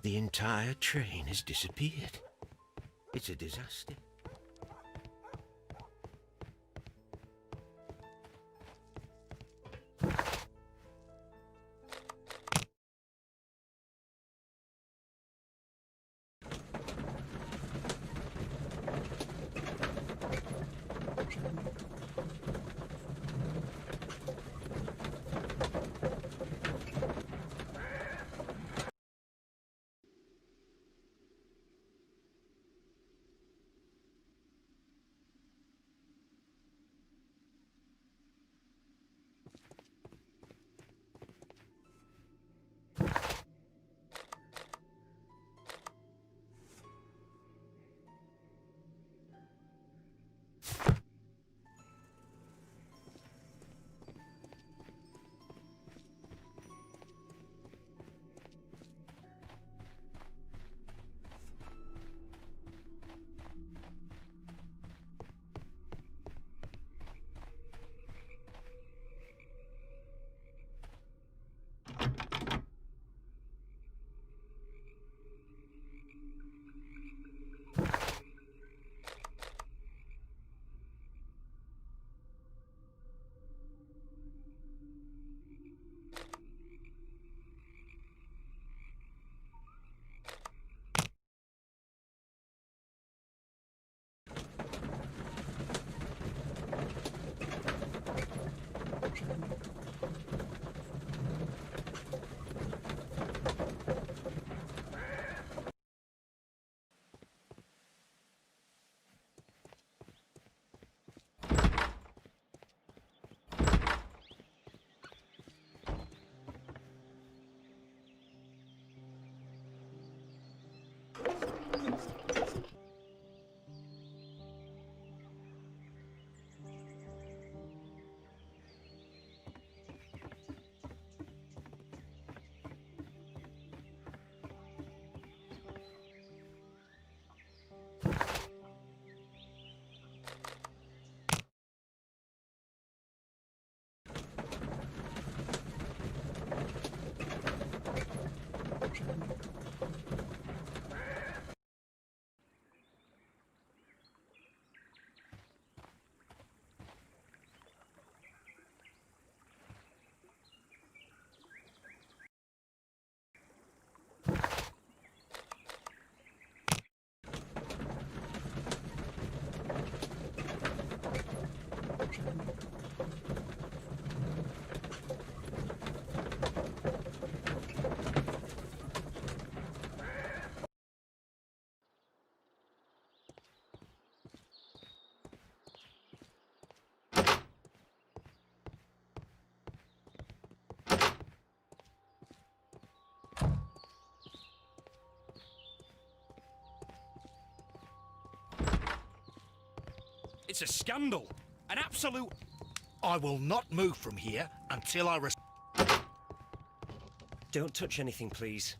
The entire train has disappeared. It's a disaster. It's a scandal. An absolute... I will not move from here until I... Don't touch anything, please.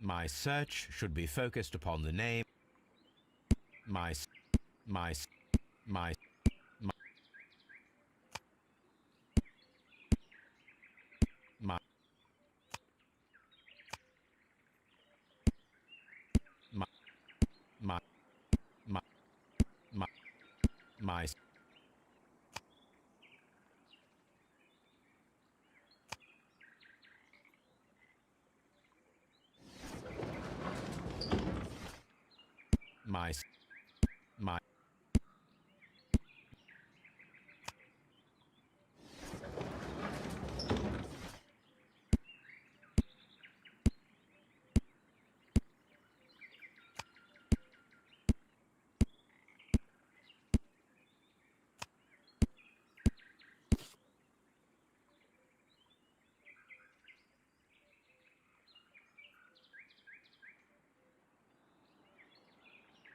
My search should be focused upon the name. My s- my s- my my my my my my my my s- my s- my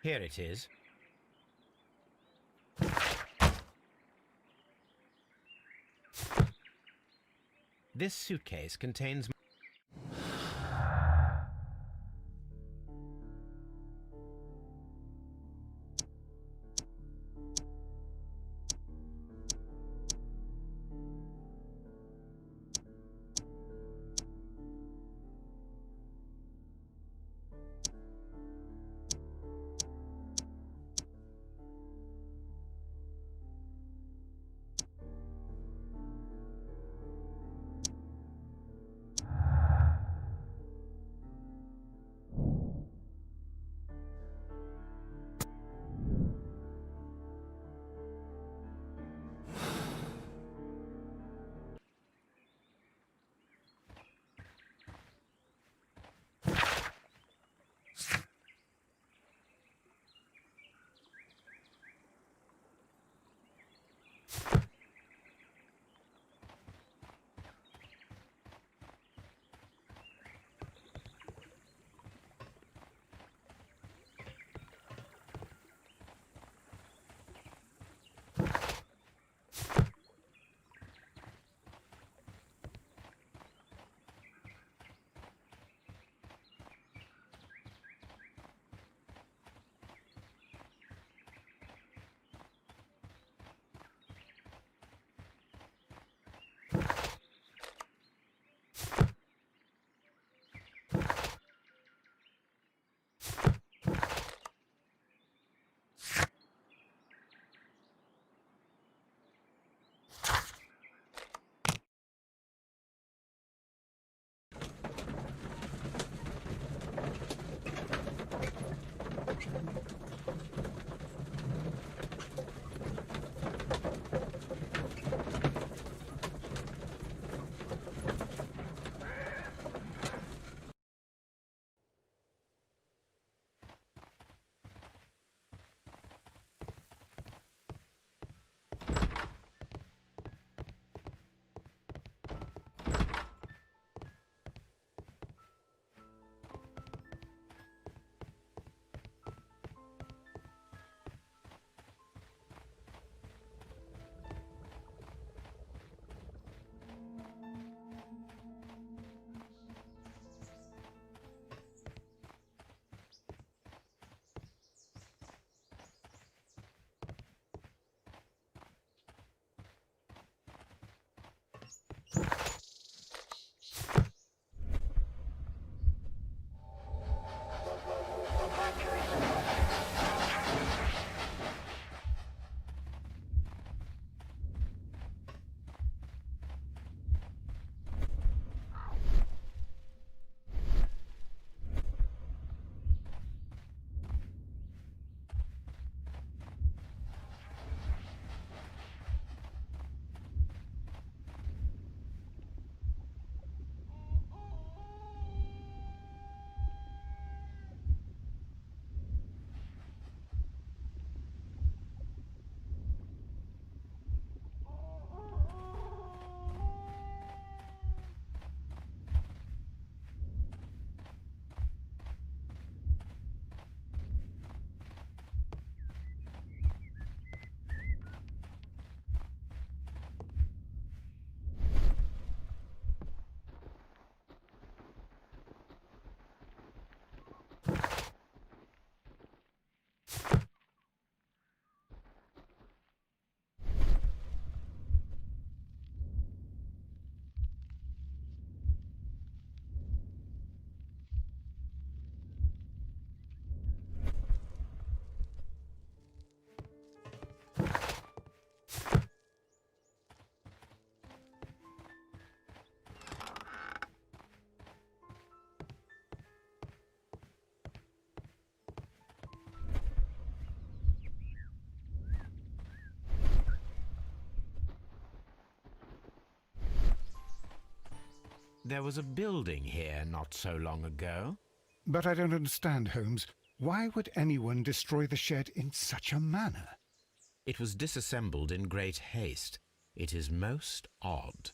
Here it is. This suitcase contains There was a building here not so long ago. But I don't understand, Holmes. Why would anyone destroy the shed in such a manner? It was disassembled in great haste. It is most odd.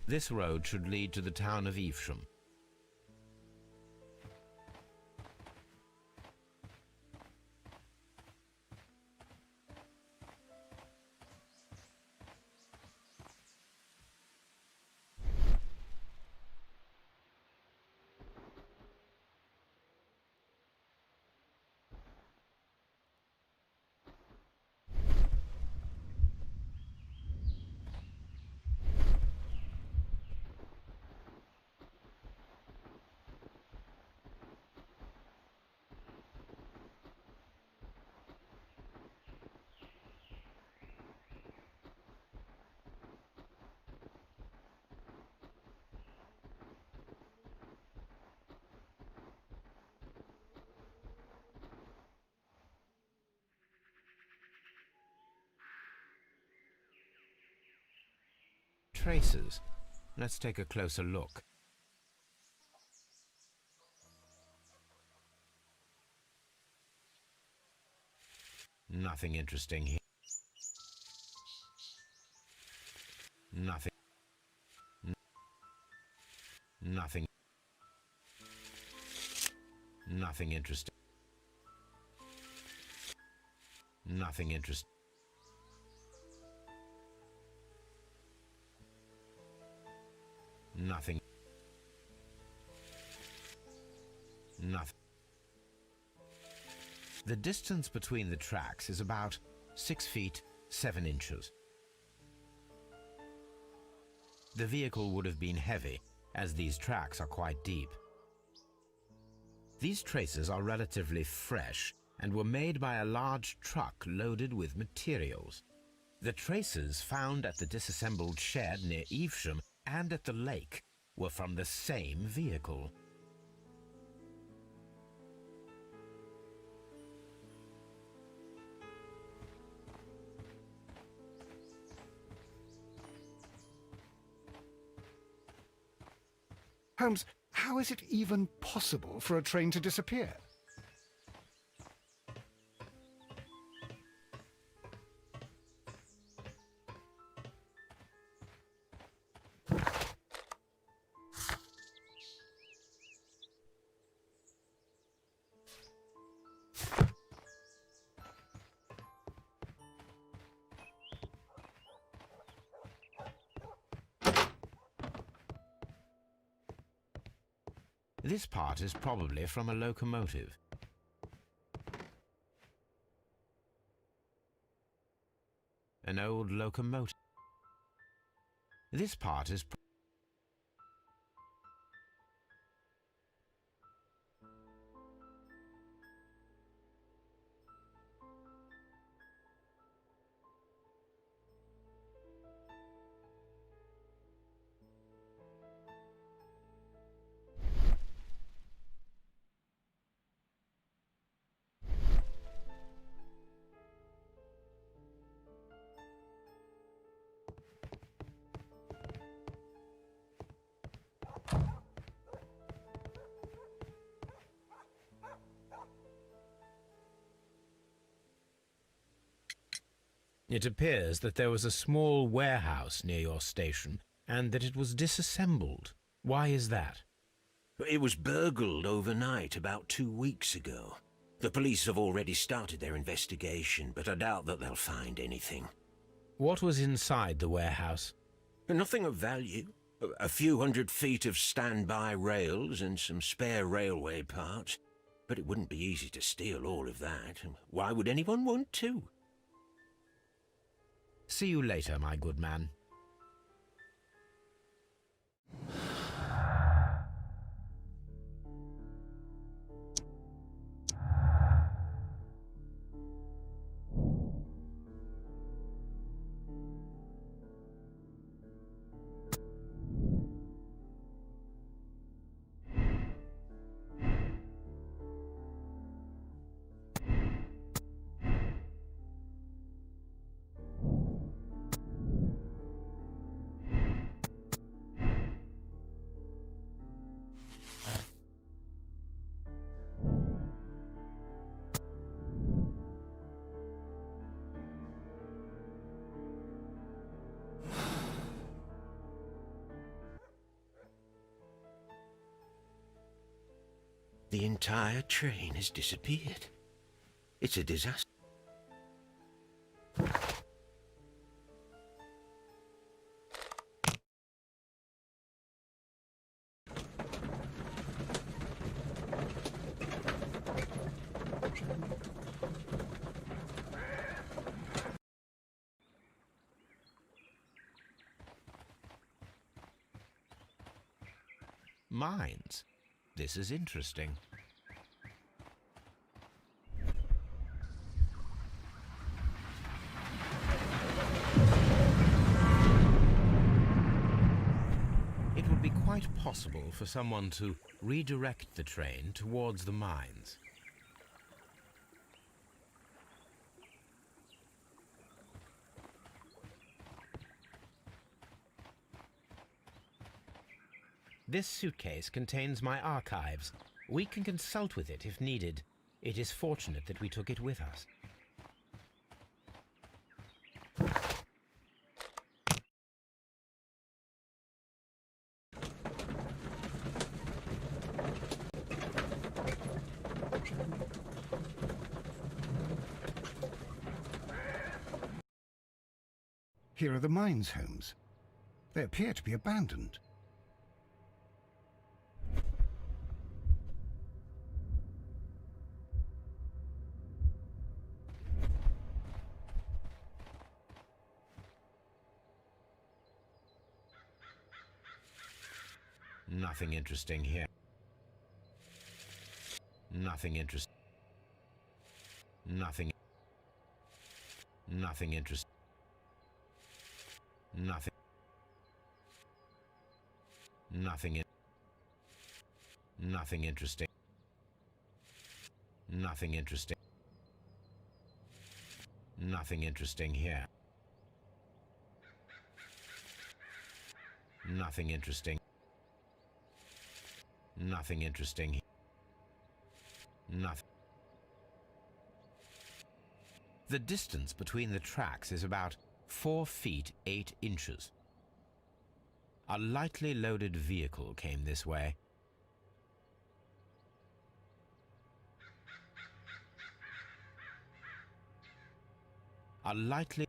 This road should lead to the town of Evesham. Traces. Let's take a closer look. Nothing interesting here. Nothing. Nothing. Nothing interesting. Nothing interesting. Nothing. Nothing. The distance between the tracks is about 6 feet 7 inches. The vehicle would have been heavy, as these tracks are quite deep. These traces are relatively fresh and were made by a large truck loaded with materials. The traces found at the disassembled shed near Evesham and at the lake were from the same vehicle. Holmes, how is it even possible for a train to disappear? This part is probably from a locomotive. An old locomotive. This part is It appears that there was a small warehouse near your station and that it was disassembled. Why is that? It was burgled overnight about 2 weeks ago. The police have already started their investigation, but I doubt that they'll find anything. What was inside the warehouse? Nothing of value. A few 100 feet of standby rails and some spare railway parts. But it wouldn't be easy to steal all of that. Why would anyone want to? See you later, my good man. The entire train has disappeared. It's a disaster. Mines. This is interesting. It would be quite possible for someone to redirect the train towards the mines. This suitcase contains my archives. We can consult with it if needed. It is fortunate that we took it with us. Here are the mines, Holmes. They appear to be abandoned. Nothing interesting here. Nothing interesting. Nothing. Nothing interesting. Nothing. Nothing. Nothing interesting. Nothing interesting. Nothing interesting here. Nothing interesting. Nothing interesting. Nothing. The distance between the tracks is about 4 feet 8 inches. A lightly loaded vehicle came this way. A lightly...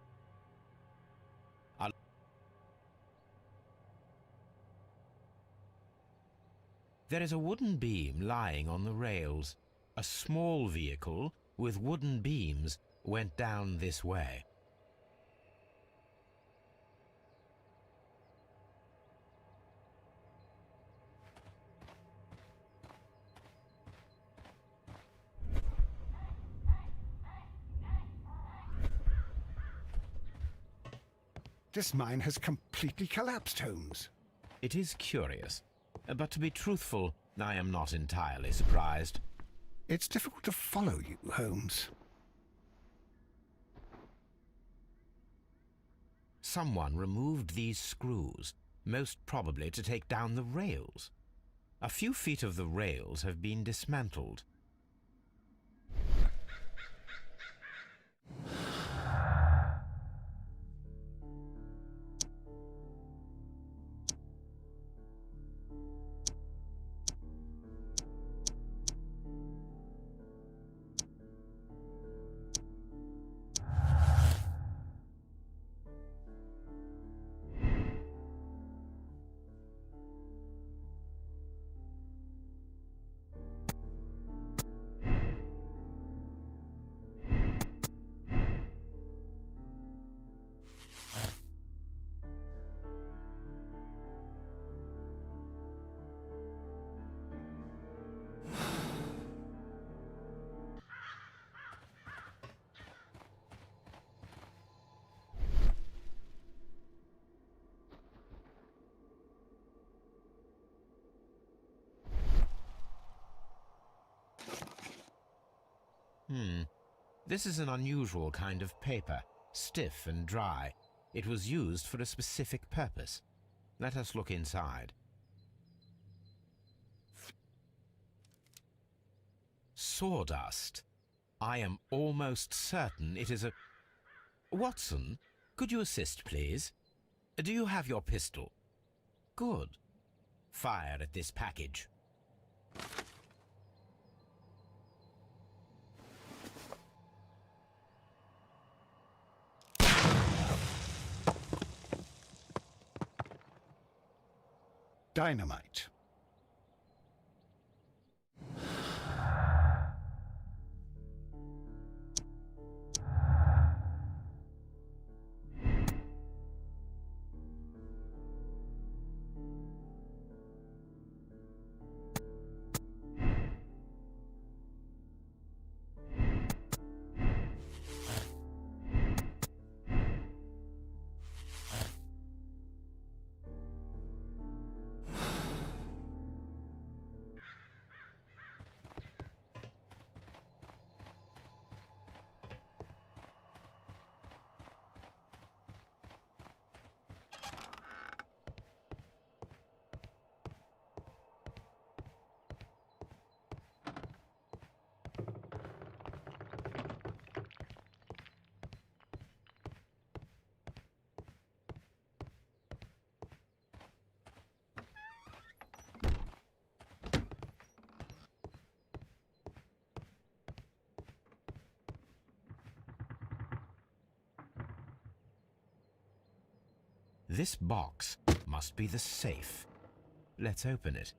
There is a wooden beam lying on the rails. A small vehicle with wooden beams went down this way. This mine has completely collapsed, Holmes. It is curious, but to be truthful, I am not entirely surprised. It's difficult to follow you, Holmes. Someone removed these screws, most probably to take down the rails. A few feet of the rails have been dismantled. This is an unusual kind of paper, stiff and dry. It was used for a specific purpose. Let us look inside. Sawdust. I am almost certain it is a... Watson, could you assist, please? Do you have your pistol? Good. Fire at this package. Dynamite. This box must be the safe. Let's open it.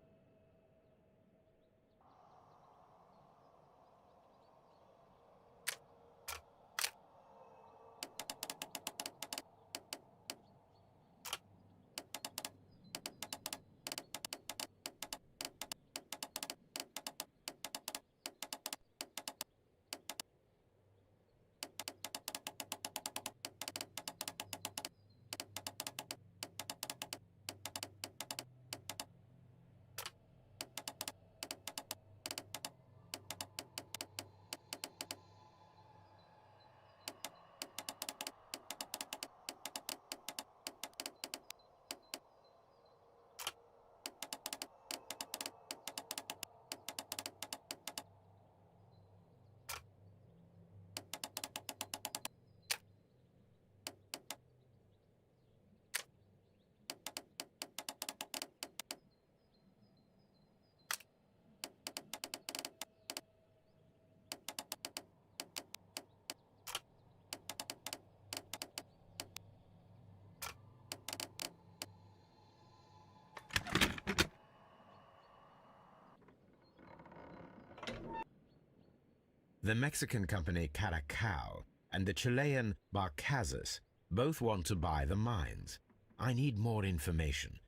The Mexican company Caracal and the Chilean Barcazas both want to buy the mines. I need more information.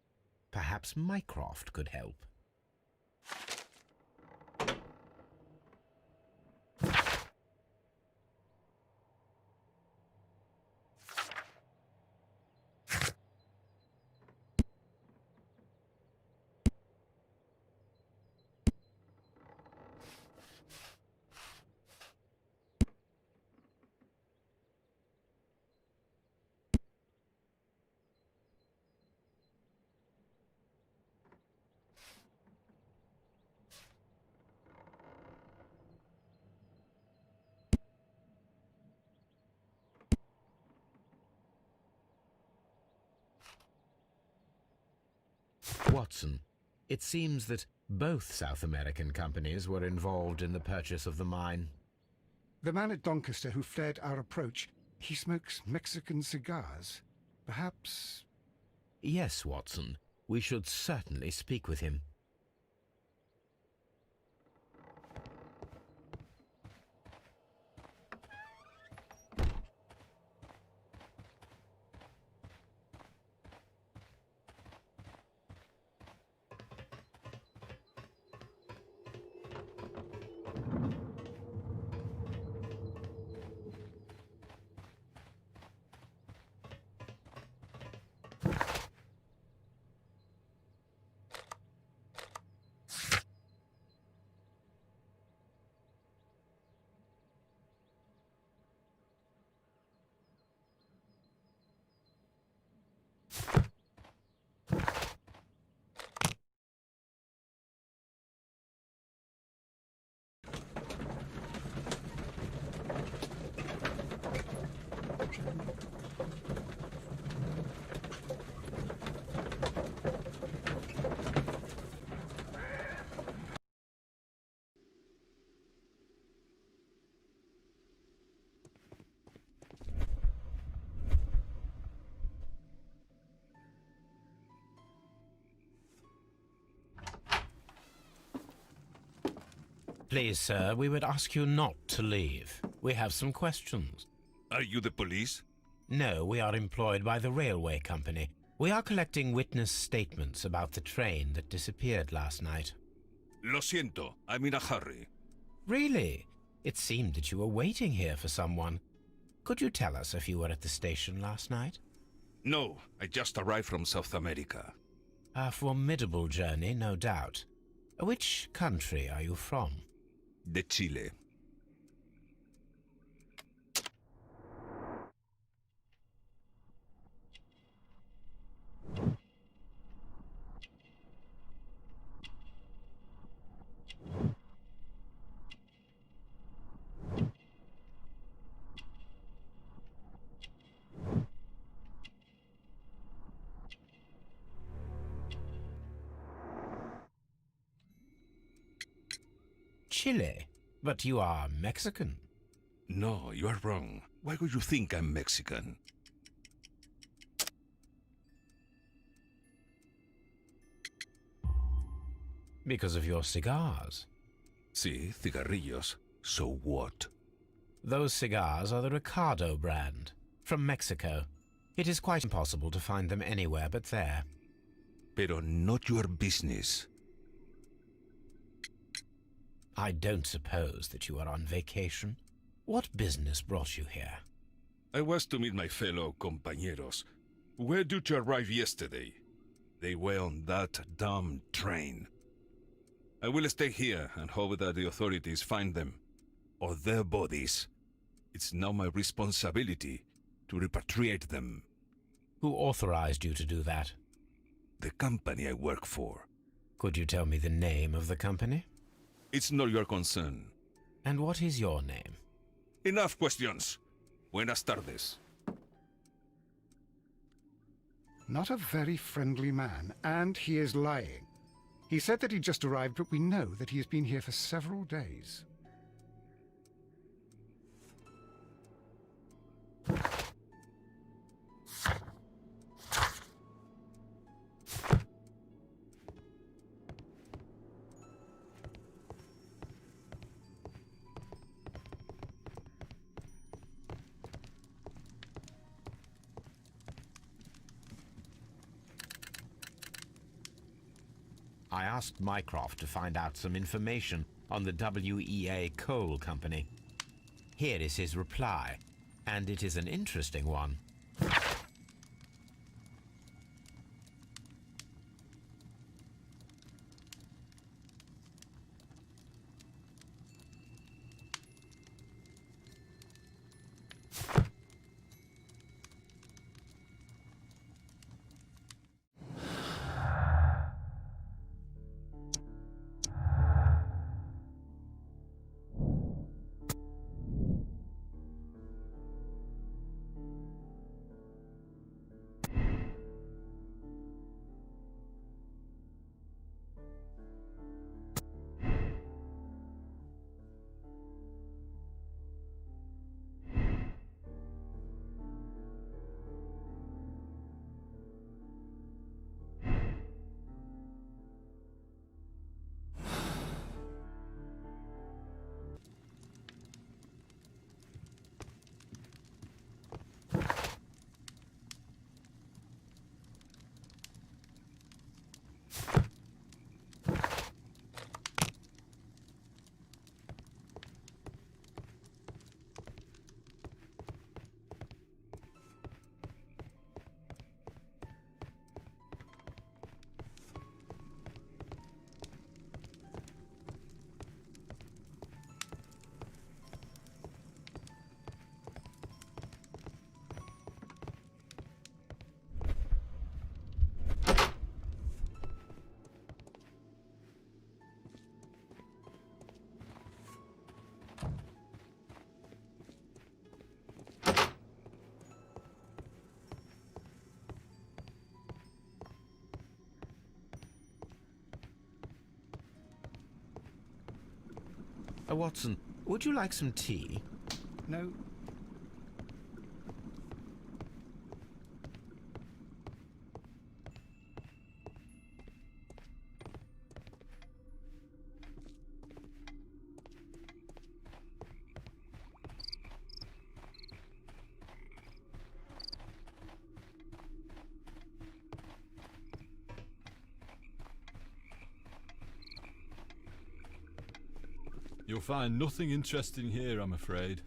Perhaps Mycroft could help. Watson, it seems that both South American companies were involved in the purchase of the mine. The man at Doncaster who flared our approach, he smokes Mexican cigars. Perhaps... Yes, Watson. We should certainly speak with him. Please, sir, we would ask you not to leave. We have some questions. Are you the police? No, we are employed by the railway company. We are collecting witness statements about the train that disappeared last night. Lo siento, I'm in a hurry. Really? It seemed that you were waiting here for someone. Could you tell us if you were at the station last night? No, I just arrived from South America. A formidable journey, no doubt. Which country are you from? De Chile. Chile? But you are Mexican. No, you are wrong. Why would you think I'm Mexican? Because of your cigars. Sí, cigarrillos. So what? Those cigars are the Ricardo brand, from Mexico. It is quite impossible to find them anywhere but there. Pero not your business. I don't suppose that you are on vacation. What business brought you here? I was to meet my fellow compañeros. Where did you arrive yesterday? They were on that damn train. I will stay here and hope that the authorities find them, or their bodies. It's now my responsibility to repatriate them. Who authorized you to do that? The company I work for. Could you tell me the name of the company? It's not your concern. And what is your name? Enough questions. Buenas tardes. Not a very friendly man, and he is lying. He said that he just arrived, but we know that he has been here for several days. I asked Mycroft to find out some information on the WEA Coal Company. Here is his reply, and it is an interesting one. Watson, would you like some tea? No. You'll find nothing interesting here, I'm afraid.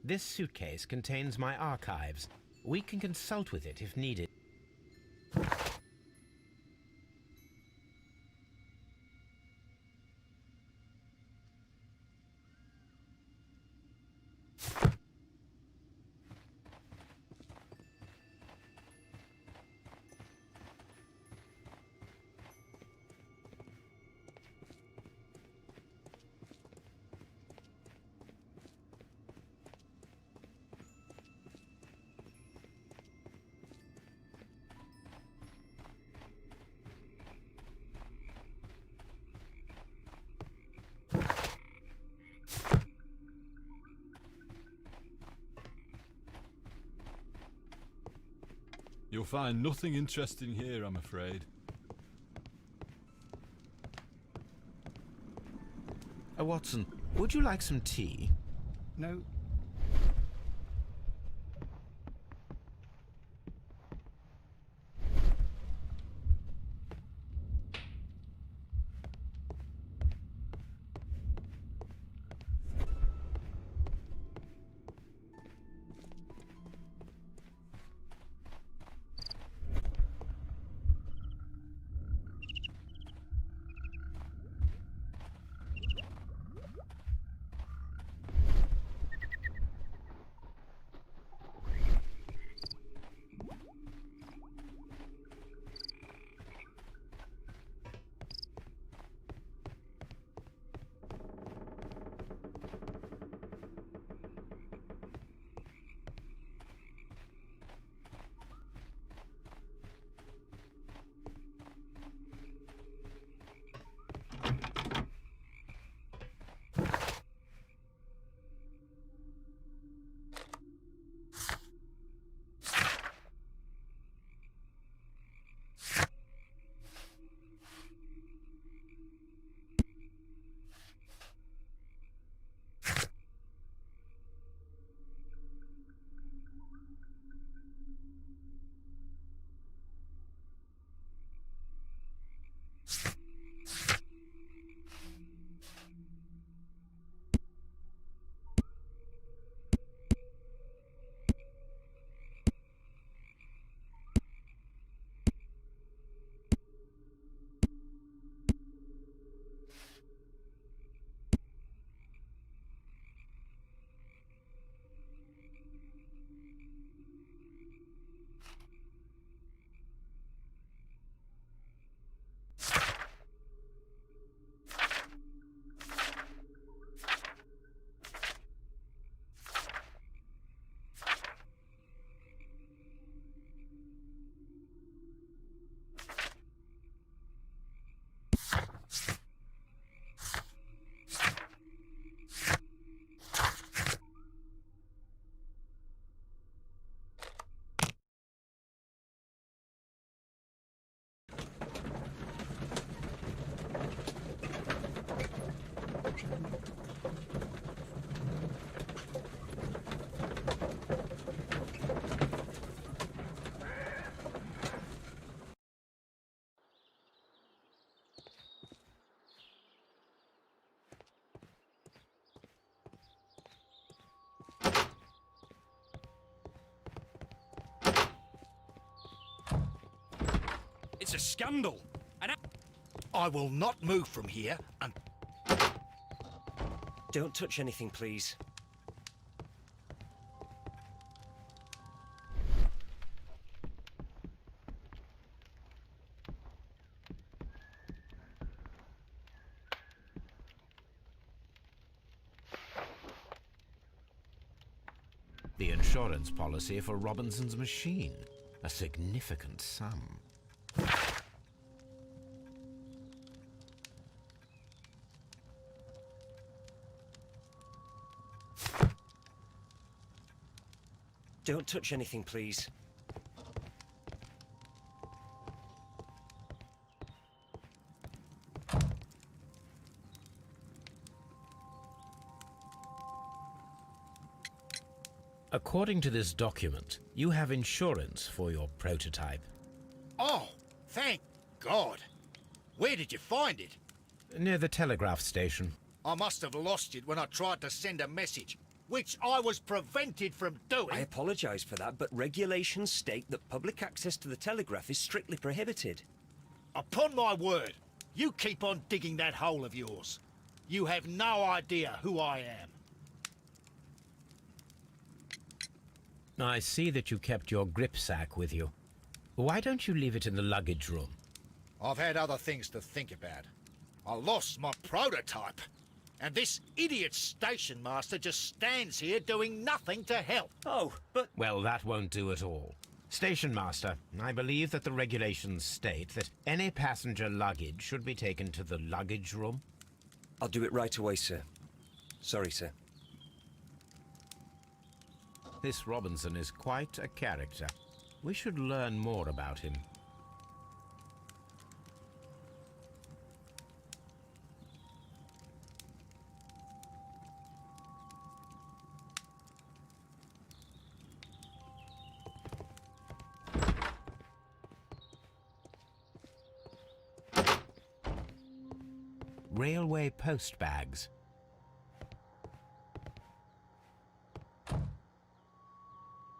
This suitcase contains my archives. We can consult with it if needed. You'll find nothing interesting here, I'm afraid. Watson, would you like some tea? No. scandal. And I will not move from here and... Don't touch anything, please. The insurance policy for Robinson's machine. A significant sum. Don't touch anything, please. According to this document, you have insurance for your prototype. Oh, thank God. Where did you find it? Near the telegraph station. I must have lost it when I tried to send a message, which I was prevented from doing. I apologise for that, but regulations state that public access to the telegraph is strictly prohibited. Upon my word, you keep on digging that hole of yours. You have no idea who I am. I see that you kept your grip sack with you. Why don't you leave it in the luggage room? I've had other things to think about. I lost my prototype. And this idiot station master just stands here doing nothing to help. Oh, but... Well, that won't do at all. Station master, I believe that the regulations state that any passenger luggage should be taken to the luggage room. I'll do it right away, sir. Sorry, sir. This Robinson is quite a character. We should learn more about him. Railway post bags.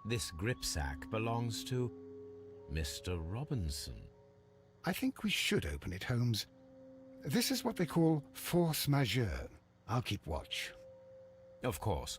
This gripsack belongs to Mr. Robinson. I think we should open it, Holmes. This is what they call force majeure. I'll keep watch. Of course.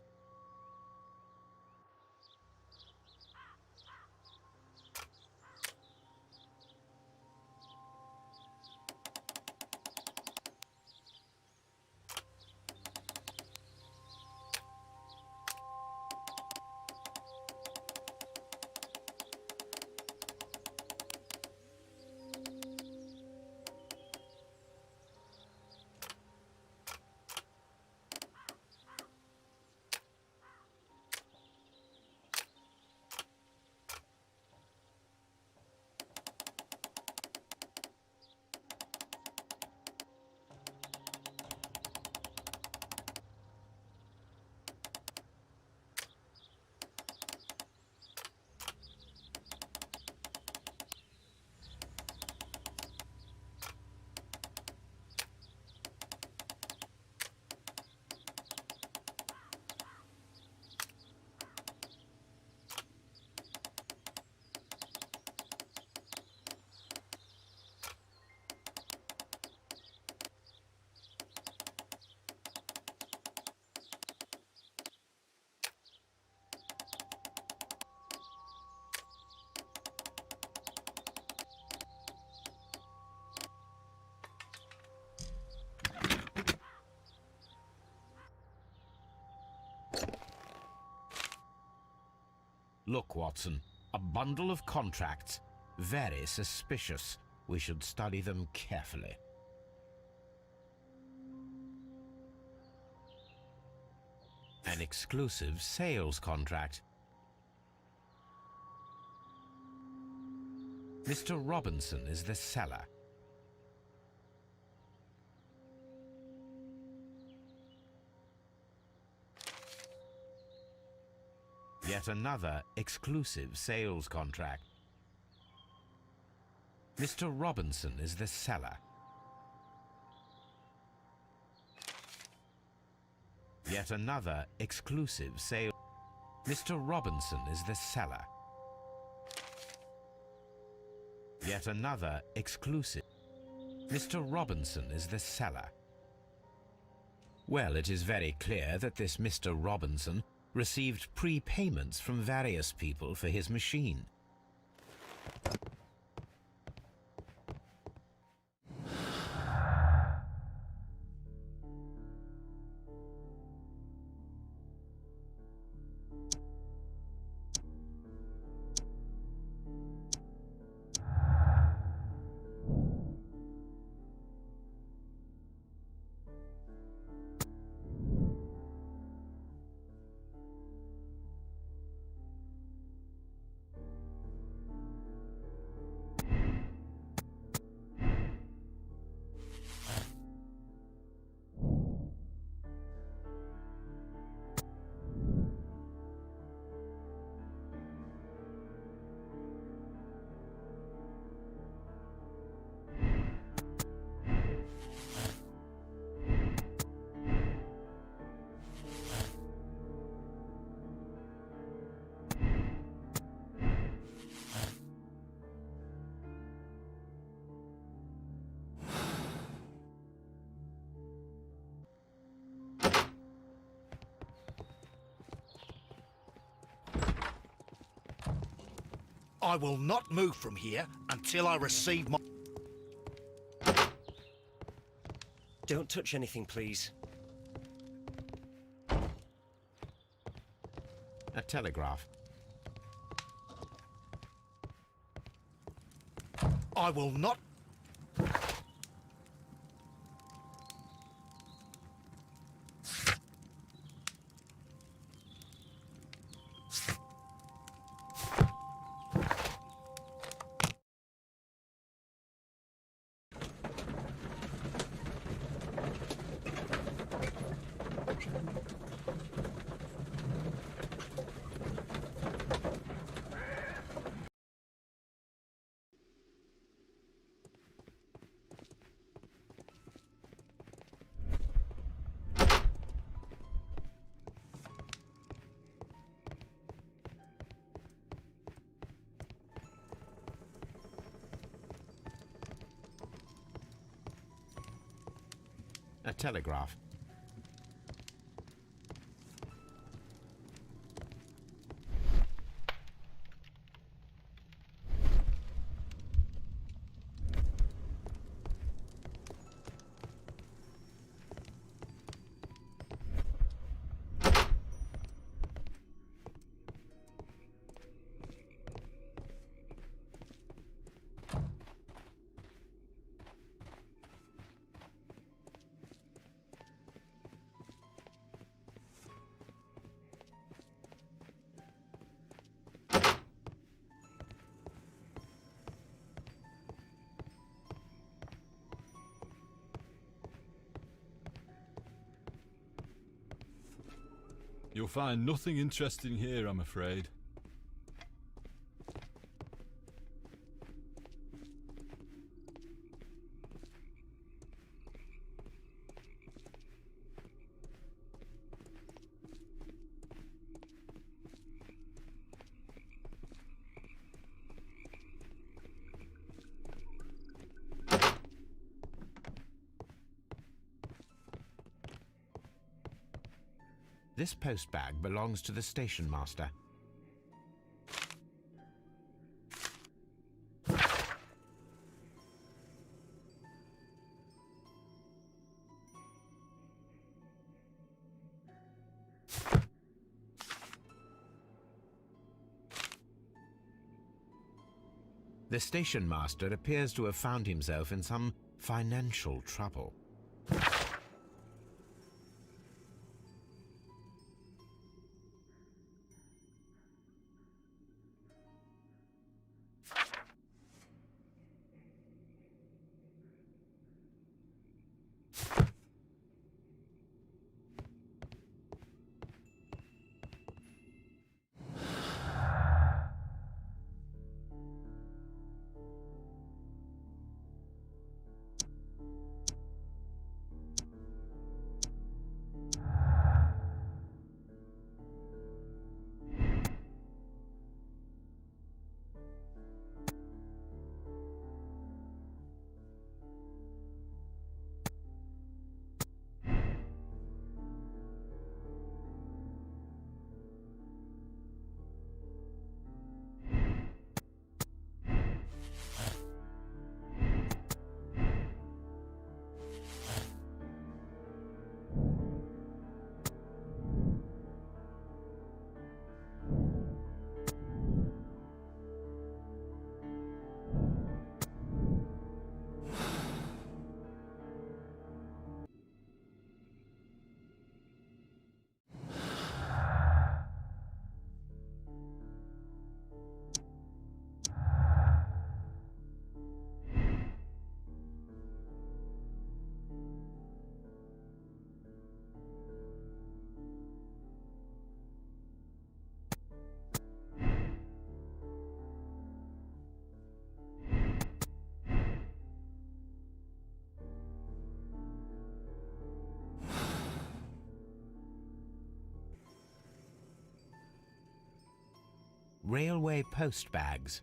Look, Watson, a bundle of contracts. Very suspicious. We should study them carefully. An exclusive sales contract. Mr. Robinson is the seller. Yet another exclusive sales contract. Mr. Robinson is the seller. Yet another exclusive sale. Mr. Robinson is the seller. Yet another exclusive. Mr. Robinson is the seller. Well, it is very clear that this Mr. Robinson received prepayments from various people for his machine. I will not move from here until I receive my... Don't touch anything, please. A telegraph. I will not... A telegraph. You'll find nothing interesting here, I'm afraid. This postbag belongs to the station master. The station master appears to have found himself in some financial trouble. railway post bags.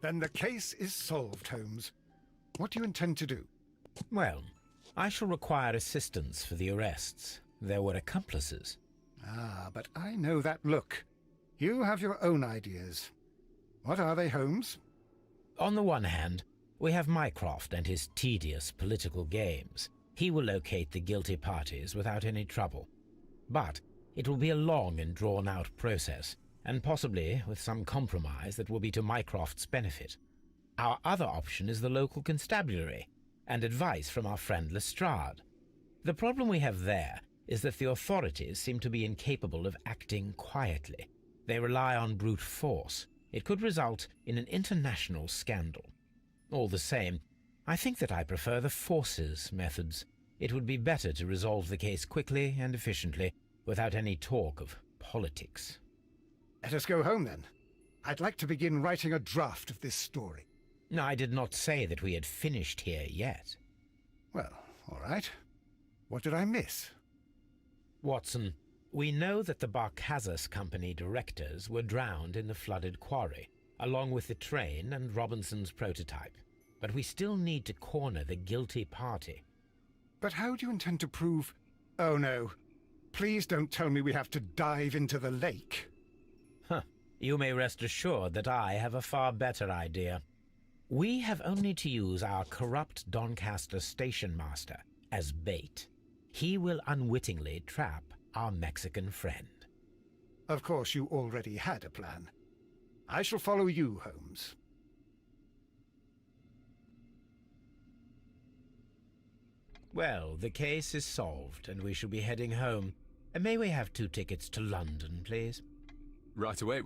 Then the case is solved, Holmes. What do you intend to do? Well, I shall require assistance for the arrests. There were accomplices. Ah, but I know that look. You have your own ideas. What are they, Holmes? On the one hand, we have Mycroft and his tedious political games. He will locate the guilty parties without any trouble. But it will be a long and drawn-out process, and possibly with some compromise that will be to Mycroft's benefit. Our other option is the local constabulary, and advice from our friend Lestrade. The problem we have there is that the authorities seem to be incapable of acting quietly. They rely on brute force. It could result in an international scandal. All the same, I think that I prefer the forces methods. It would be better to resolve the case quickly and efficiently, without any talk of politics. Let us go home, then. I'd like to begin writing a draft of this story. I did not say that we had finished here yet. Well, all right. What did I miss? Watson, we know that the Barkazas Company directors were drowned in the flooded quarry, along with the train and Robinson's prototype. But we still need to corner the guilty party. But how do you intend to prove... Oh, no. Please don't tell me we have to dive into the lake. You may rest assured that I have a far better idea. We have only to use our corrupt Doncaster station master as bait. He will unwittingly trap our Mexican friend. Of course, you already had a plan. I shall follow you, Holmes. Well, the case is solved, and we shall be heading home. May we have 2 tickets to London, please? Right away.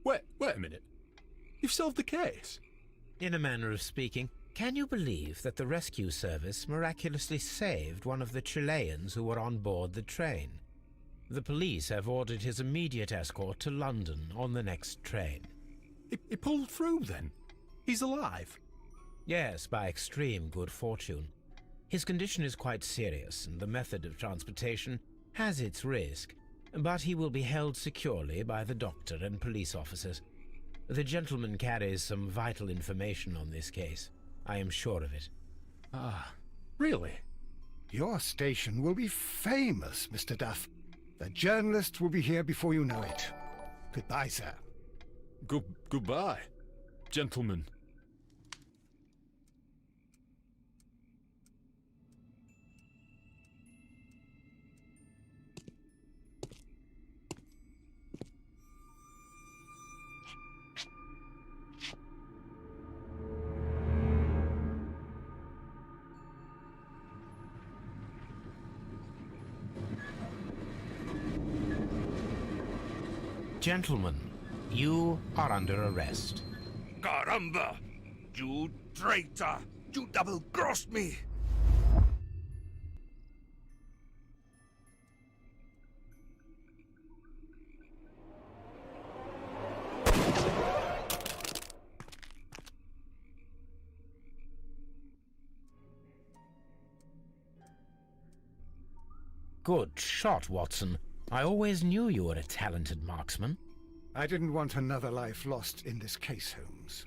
Wait a minute. You've solved the case? In a manner of speaking. Can you believe that the rescue service miraculously saved one of the Chileans who were on board the train? The police have ordered his immediate escort to London on the next train. He pulled through, then? He's alive? Yes, by extreme good fortune. His condition is quite serious, and the method of transportation has its risk, but he will be held securely by the doctor and police officers. The gentleman carries some vital information on this case. I am sure of it. Ah, really? Your station will be famous, Mr. Duff. The journalists will be here before you know it. Goodbye, sir. Goodbye, gentlemen. Gentlemen, you are under arrest. Caramba! You traitor! You double-crossed me! Good shot, Watson. I always knew you were a talented marksman. I didn't want another life lost in this case, Holmes.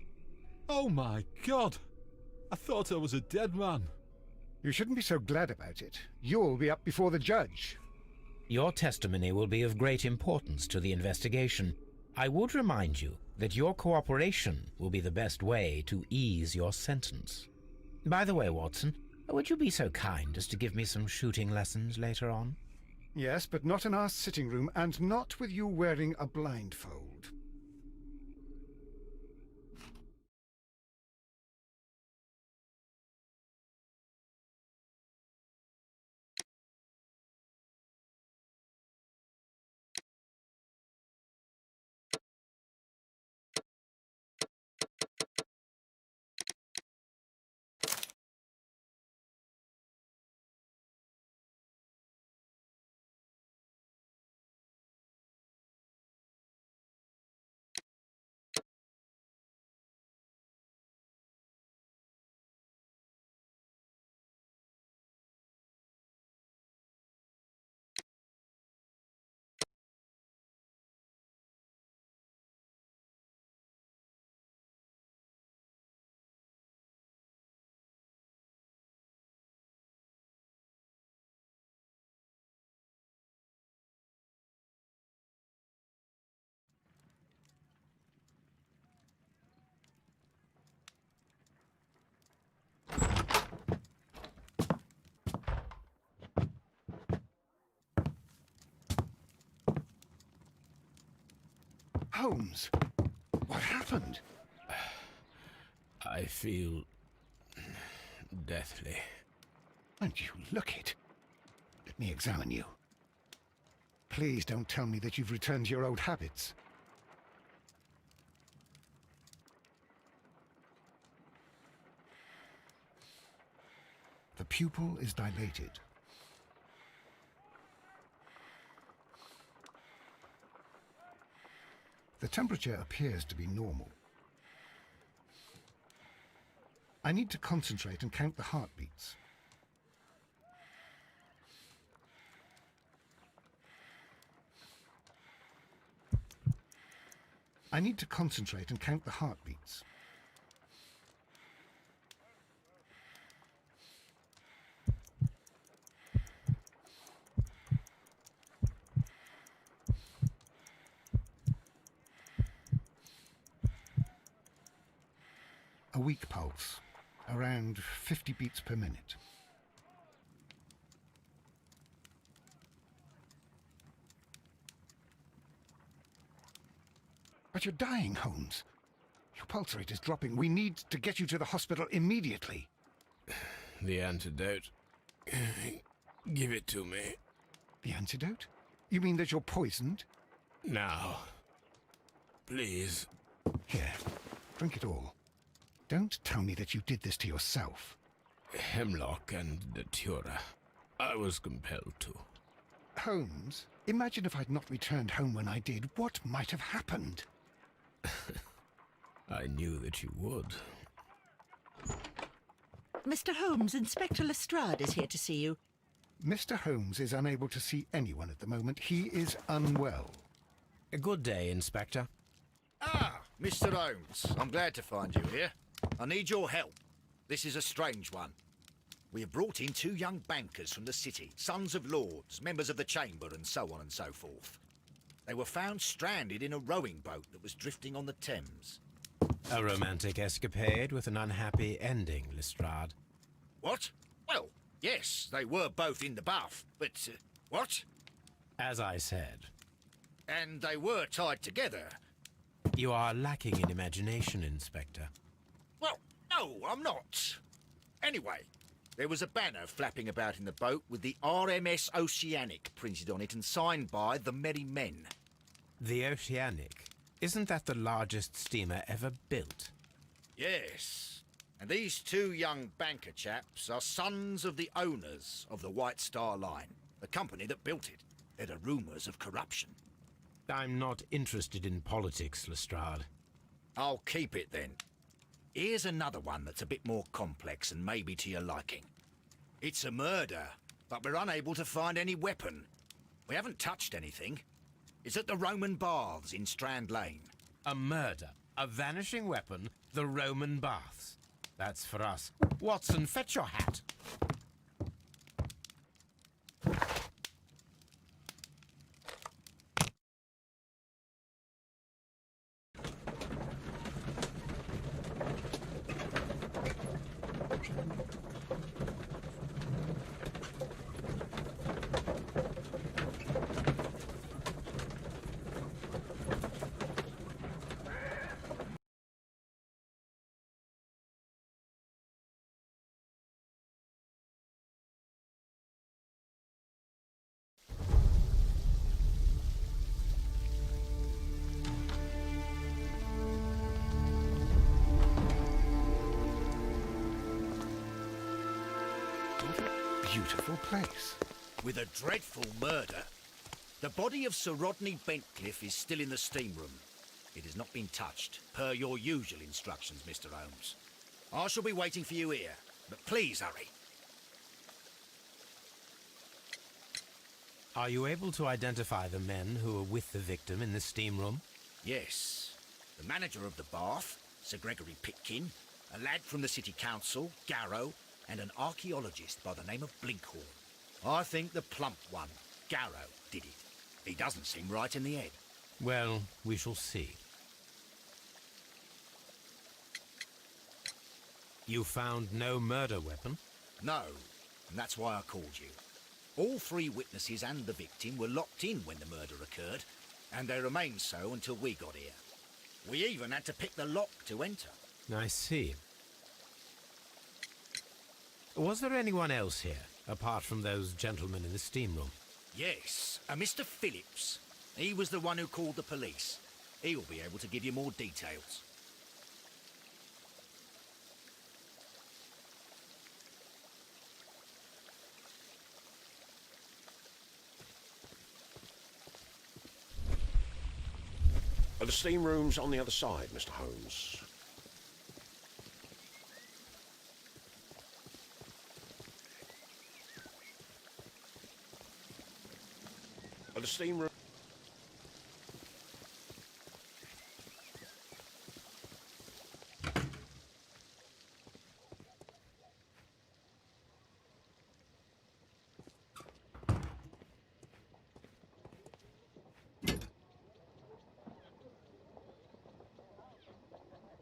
Oh my God! I thought I was a dead man. You shouldn't be so glad about it. You'll be up before the judge. Your testimony will be of great importance to the investigation. I would remind you that your cooperation will be the best way to ease your sentence. By the way, Watson, would you be so kind as to give me some shooting lessons later on? Yes, but not in our sitting room, and not with you wearing a blindfold. Holmes, what happened? I feel deathly. And you look it. Let me examine you. Please don't tell me that you've returned to your old habits. The pupil is dilated. The temperature appears to be normal. I need to concentrate and count the heartbeats. I need to concentrate and count the heartbeats. A weak pulse, around 50 beats per minute. But you're dying, Holmes. Your pulse rate is dropping. We need to get you to the hospital immediately. The antidote. Give it to me. The antidote? You mean that you're poisoned? Now. Please. Here, drink it all. Don't tell me that you did this to yourself. Hemlock and datura. I was compelled to. Holmes, imagine if I'd not returned home when I did. What might have happened? I knew that you would. Mr. Holmes, Inspector Lestrade is here to see you. Mr. Holmes is unable to see anyone at the moment. He is unwell. A good day, Inspector. Ah, Mr. Holmes, I'm glad to find you here. I need your help. This is a strange one. We have brought in 2 young bankers from the city, sons of lords, members of the Chamber, and so on and so forth. They were found stranded in a rowing boat that was drifting on the Thames. A romantic escapade with an unhappy ending, Lestrade. What? Well, yes, they were both in the bath, but... what? As I said, And they were tied together. you are lacking in imagination, Inspector. Well, no, I'm not. Anyway, there was a banner flapping about in the boat with the RMS Oceanic printed on it and signed by the Merry Men. The Oceanic. Isn't that the largest steamer ever built? Yes. And these two young banker chaps are sons of the owners of the White Star Line, the company that built it. There are rumours of corruption. I'm not interested in politics, Lestrade. I'll keep it then. Here's another one that's a bit more complex and maybe to your liking. It's a murder, but we're unable to find any weapon. We haven't touched anything. It's at the Roman Baths in Strand Lane. A murder, a vanishing weapon, the Roman Baths. That's for us. Watson, fetch your hat. Beautiful place. With a dreadful murder. The body of Sir Rodney Bentcliffe is still in the steam room. It has not been touched, per your usual instructions, Mr. Holmes. I shall be waiting for you here, but please hurry. Are you able to identify the men who were with the victim in the steam room? Yes. The manager of the bath, Sir Gregory Pitkin, a lad from the City Council, Garrow, and an archaeologist by the name of Blinkhorn. I think the plump one, Garrow, did it. He doesn't seem right in the head. Well, we shall see. You found no murder weapon? No, and that's why I called you. All three witnesses and the victim were locked in when the murder occurred, and they remained so until we got here. We even had to pick the lock to enter. I see. Was there anyone else here, apart from those gentlemen in the steam room? Yes, a Mr. Phillips. He was the one who called the police. He'll be able to give you more details. The steam room's on the other side, Mr. Holmes. The steam room...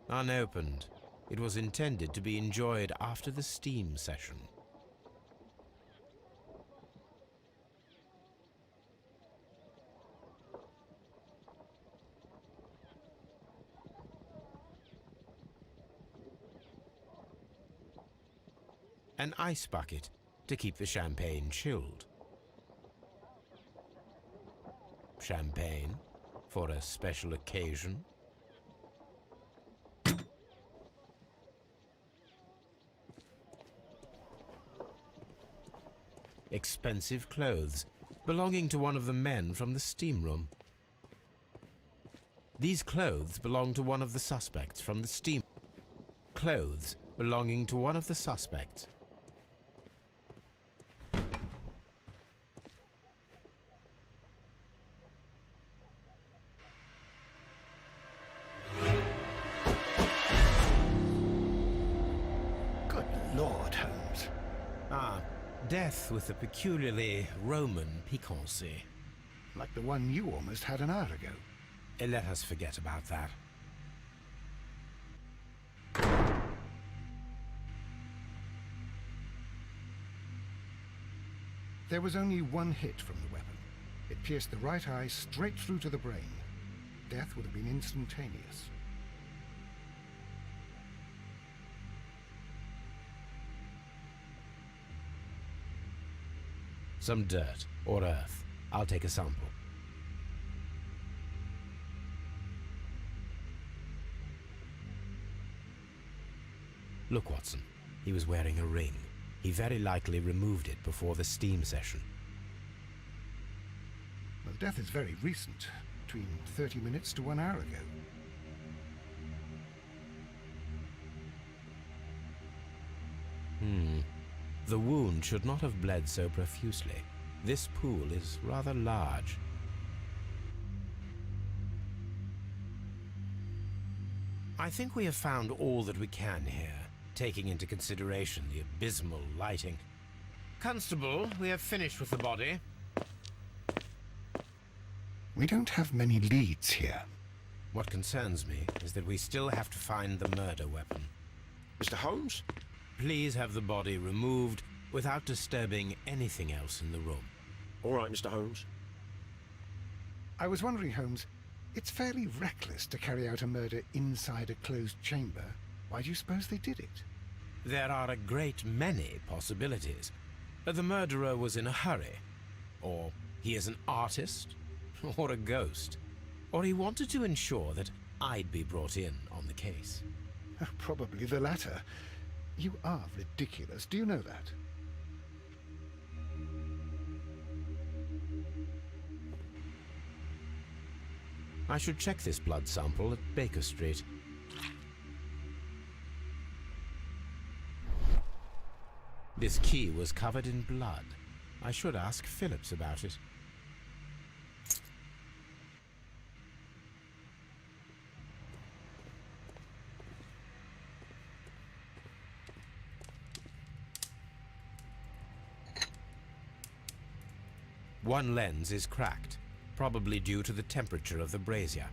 Unopened. It was intended to be enjoyed after the steam session. An ice bucket to keep the champagne chilled. Champagne for a special occasion. Expensive clothes belonging to one of the men from the steam room. These clothes belong to one of the suspects from the steam. Clothes belonging to one of the suspects. Good Lord, Holmes. Death with a peculiarly Roman piquancy. Like the one you almost had an hour ago. Let us forget about that. There was only one hit from the weapon. It pierced the right eye straight through to the brain. Death would have been instantaneous. Some dirt or earth. I'll take a sample. Look, Watson. He was wearing a ring. He very likely removed it before the steam session. Well, the death is very recent, between 30 minutes to 1 hour ago. The wound should not have bled so profusely. This pool is rather large. I think we have found all that we can here, taking into consideration the abysmal lighting. Constable, we have finished with the body. We don't have many leads here. What concerns me is that we still have to find the murder weapon. Mr. Holmes? Please have the body removed without disturbing anything else in the room. All right, Mr. Holmes. I was wondering, Holmes, it's fairly reckless to carry out a murder inside a closed chamber. Why do you suppose they did it? There are a great many possibilities. The murderer was in a hurry. Or he is an artist. Or a ghost. Or he wanted to ensure that I'd be brought in on the case. Probably the latter. You are ridiculous. Do you know that? I should check this blood sample at Baker Street. This key was covered in blood. I should ask Phillips about it. One lens is cracked, probably due to the temperature of the brazier.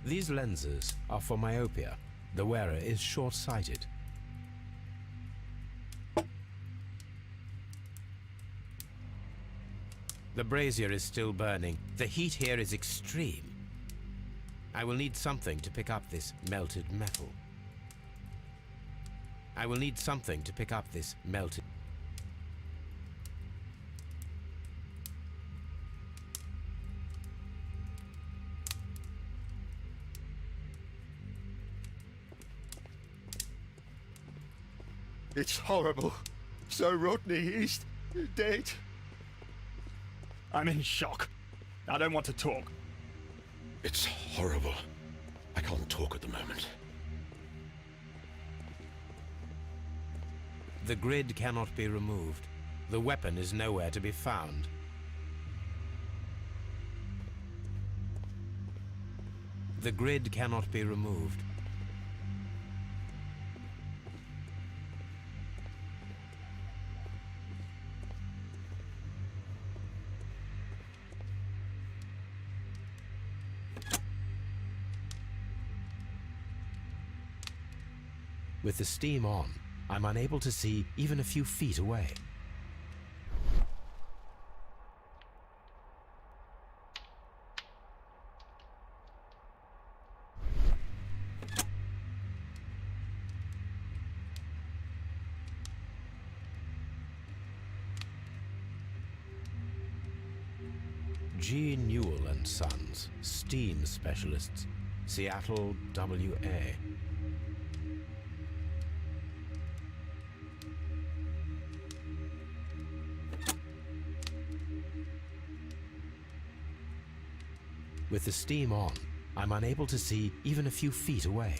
These lenses are for myopia. The wearer is short-sighted. The brazier is still burning. The heat here is extreme. I will need something to pick up this melted metal. I will need something to pick up this melted... It's horrible. So Rodney, he's dead. I'm in shock. I don't want to talk. It's horrible. I can't talk at the moment. The grid cannot be removed. The weapon is nowhere to be found. The grid cannot be removed. With the steam on, I'm unable to see even a few feet away. G. Newell and Sons, steam specialists, Seattle, WA. With the steam on, I'm unable to see even a few feet away.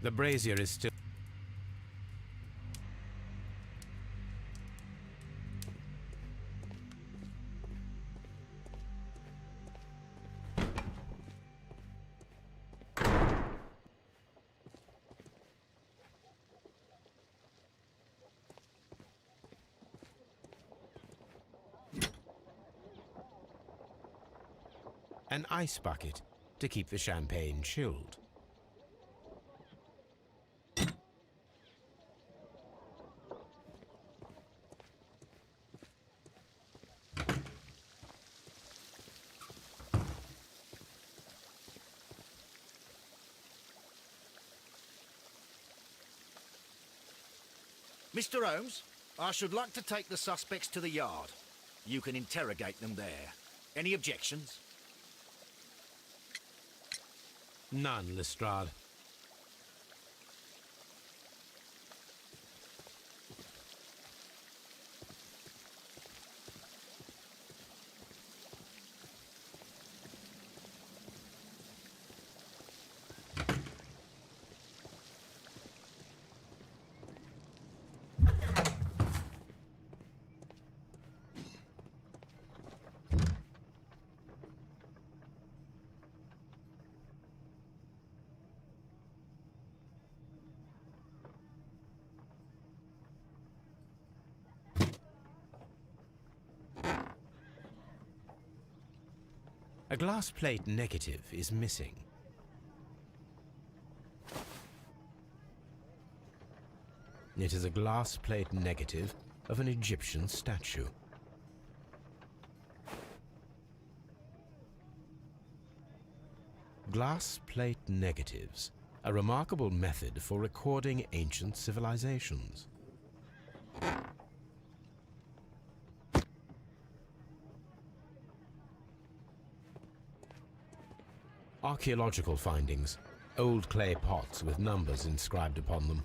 The brazier is still... an ice bucket to keep the champagne chilled. Mr. Holmes, I should like to take the suspects to the yard. You can interrogate them there. Any objections? None, Lestrade. A glass plate negative is missing. It is a glass plate negative of an Egyptian statue. Glass plate negatives, a remarkable method for recording ancient civilizations. Archaeological findings, old clay pots with numbers inscribed upon them.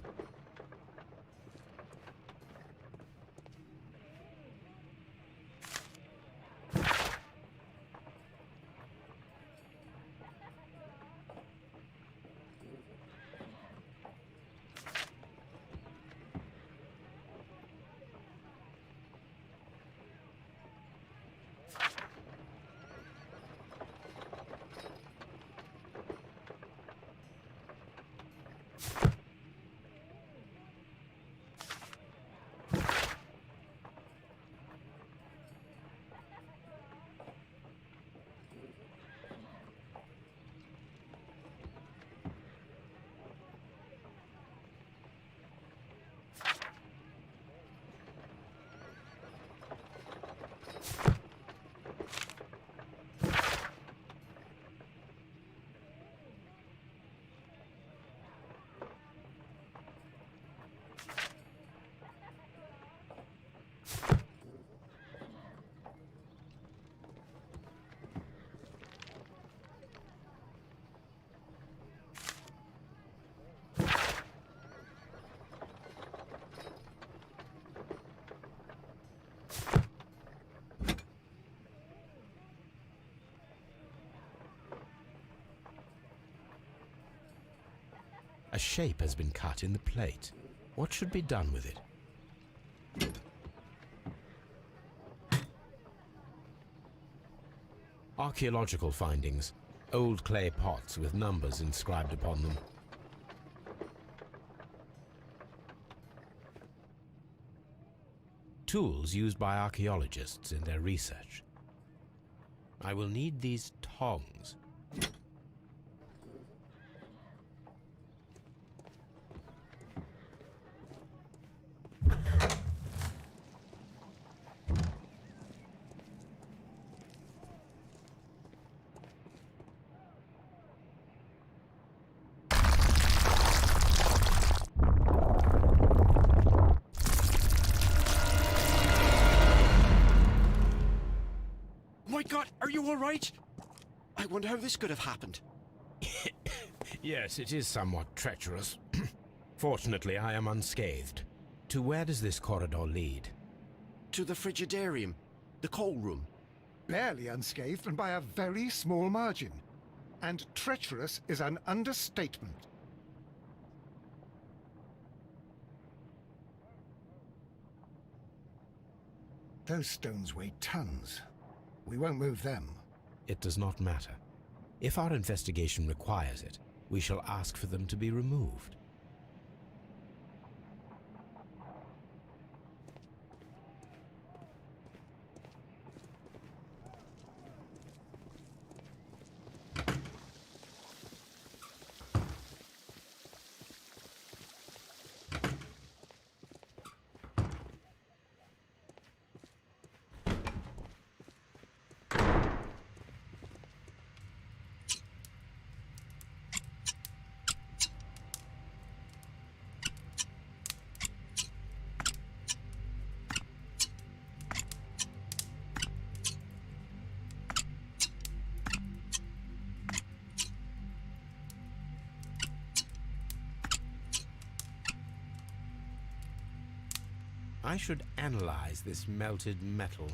A shape has been cut in the plate. What should be done with it? Archaeological findings, old clay pots with numbers inscribed upon them. Tools used by archaeologists in their research. I will need these tongs. My God, are you all right? I wonder how this could have happened. Yes, it is somewhat treacherous. Fortunately, I am unscathed. To where does this corridor lead? To the frigidarium, the coal room. Barely unscathed and by a very small margin. And treacherous is an understatement. Those stones weigh tons. We won't move them. It does not matter. If our investigation requires it, we shall ask for them to be removed. I should analyze this melted metal.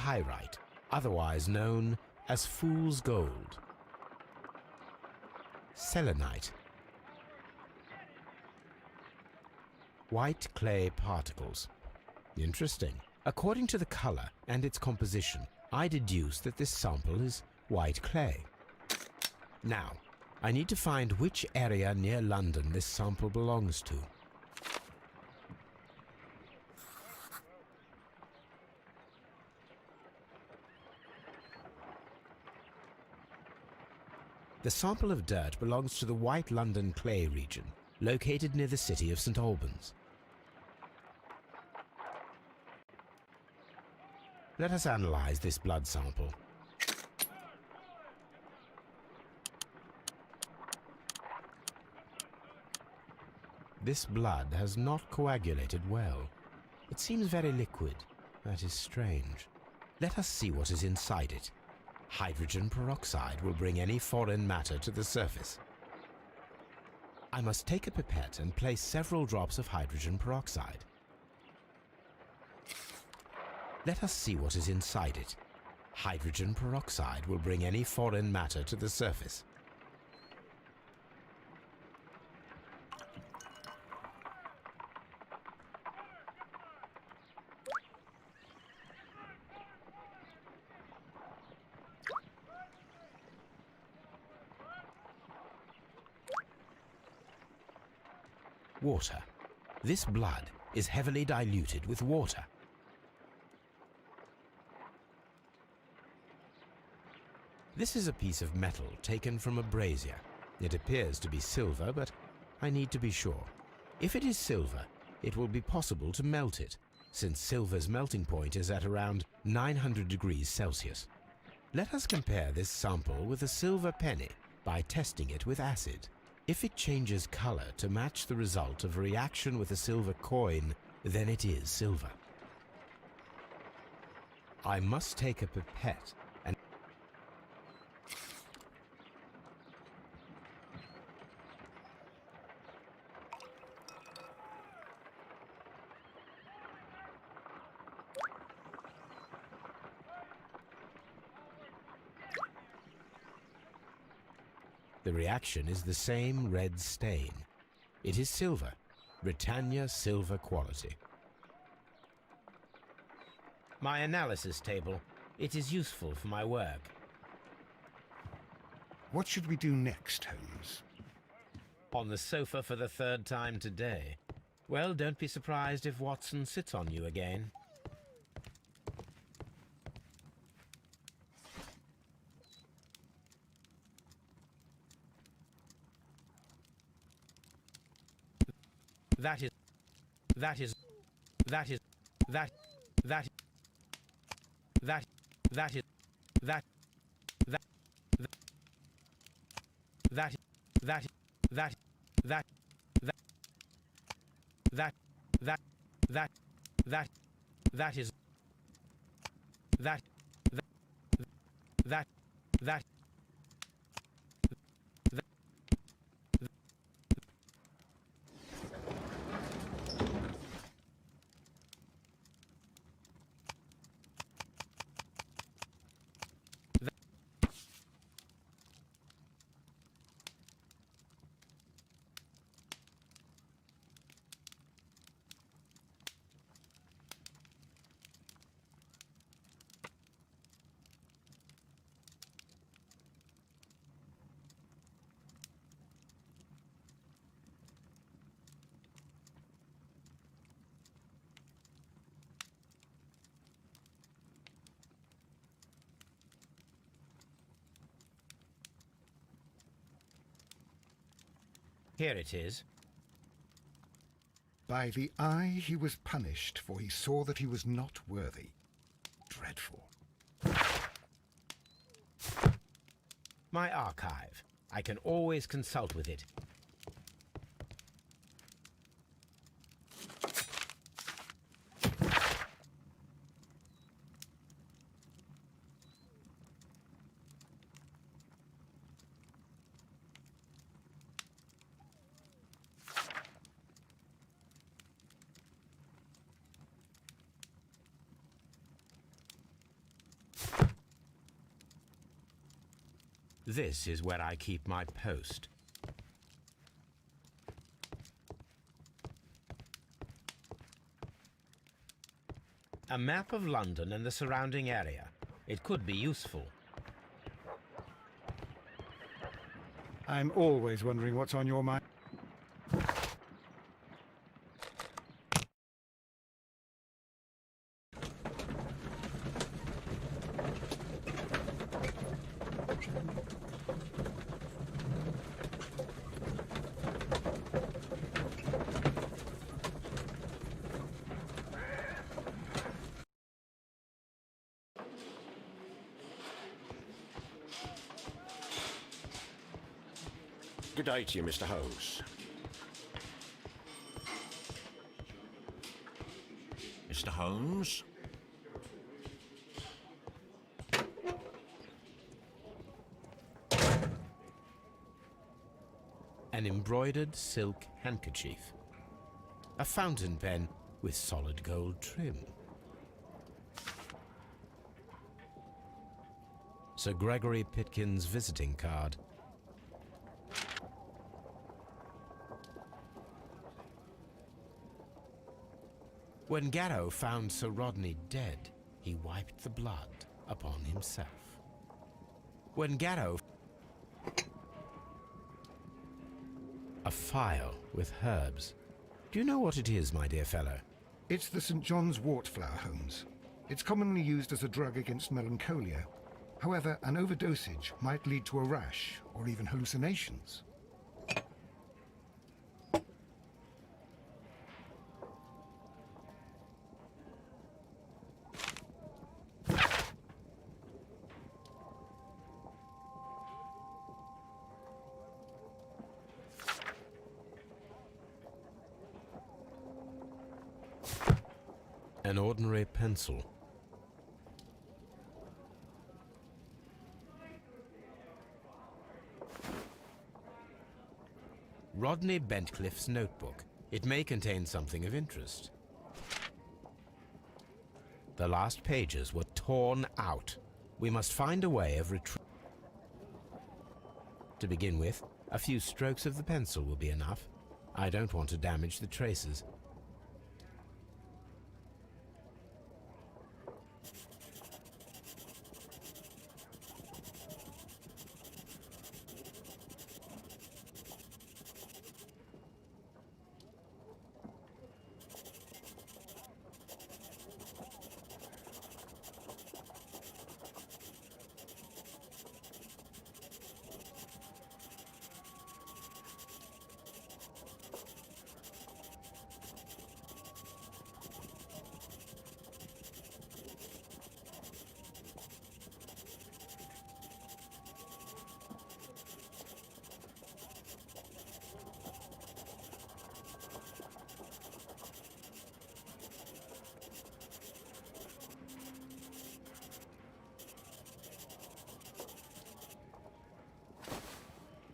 Pyrite, otherwise known as fool's gold. Selenite. White clay particles. Interesting. According to the color and its composition, I deduce that this sample is white clay. Now, I need to find which area near London this sample belongs to. The sample of dirt belongs to the White London clay region, located near the city of St. Albans. Let us analyze this blood sample. This blood has not coagulated well. It seems very liquid. That is strange. Let us see what is inside it. Hydrogen peroxide will bring any foreign matter to the surface. I must take a pipette and place several drops of hydrogen peroxide. Let us see what is inside it. Hydrogen peroxide will bring any foreign matter to the surface. Water. This blood is heavily diluted with water. This is a piece of metal taken from a brazier. It appears to be silver, but I need to be sure. If it is silver, it will be possible to melt it, since silver's melting point is at around 900 degrees Celsius. Let us compare this sample with a silver penny by testing it with acid. If it changes color to match the result of a reaction with a silver coin, then it is silver. I must take a pipette and the reaction is the same red stain. It is silver, Britannia silver quality. My analysis table. It is useful for my work. What should we do next, Holmes? On the sofa for the third time today. Well, don't be surprised if Watson sits on you again. That is that is that is that that that that is that that that that that that that that that that that is that that that Here it is. By the eye he was punished, for he saw that he was not worthy. Dreadful. My archive. I can always consult with it. This is where I keep my post. A map of London and the surrounding area. It could be useful. I'm always wondering what's on your mind. Good day to you, Mr. Holmes. Mr. Holmes? An embroidered silk handkerchief. A fountain pen with solid gold trim. Sir Gregory Pitkin's visiting card. When Garrow found Sir Rodney dead, he wiped the blood upon himself. When Garrow... A phial with herbs. Do you know what it is, my dear fellow? It's the St. John's wort flower, Holmes. It's commonly used as a drug against melancholia. However, an overdosage might lead to a rash or even hallucinations. An ordinary pencil. Rodney Bentcliffe's notebook. It may contain something of interest. The last pages were torn out. We must find a way of retrieving. To begin with, a few strokes of the pencil will be enough. I don't want to damage the traces.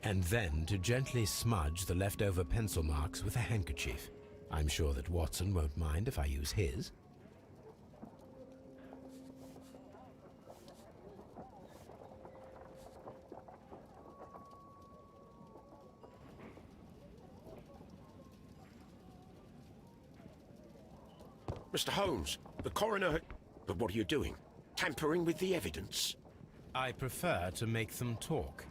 And then to gently smudge the leftover pencil marks with a handkerchief. I'm sure that Watson won't mind if I use his. Mr. Holmes, the coroner... But what are you doing? Tampering with the evidence? I prefer to make them talk.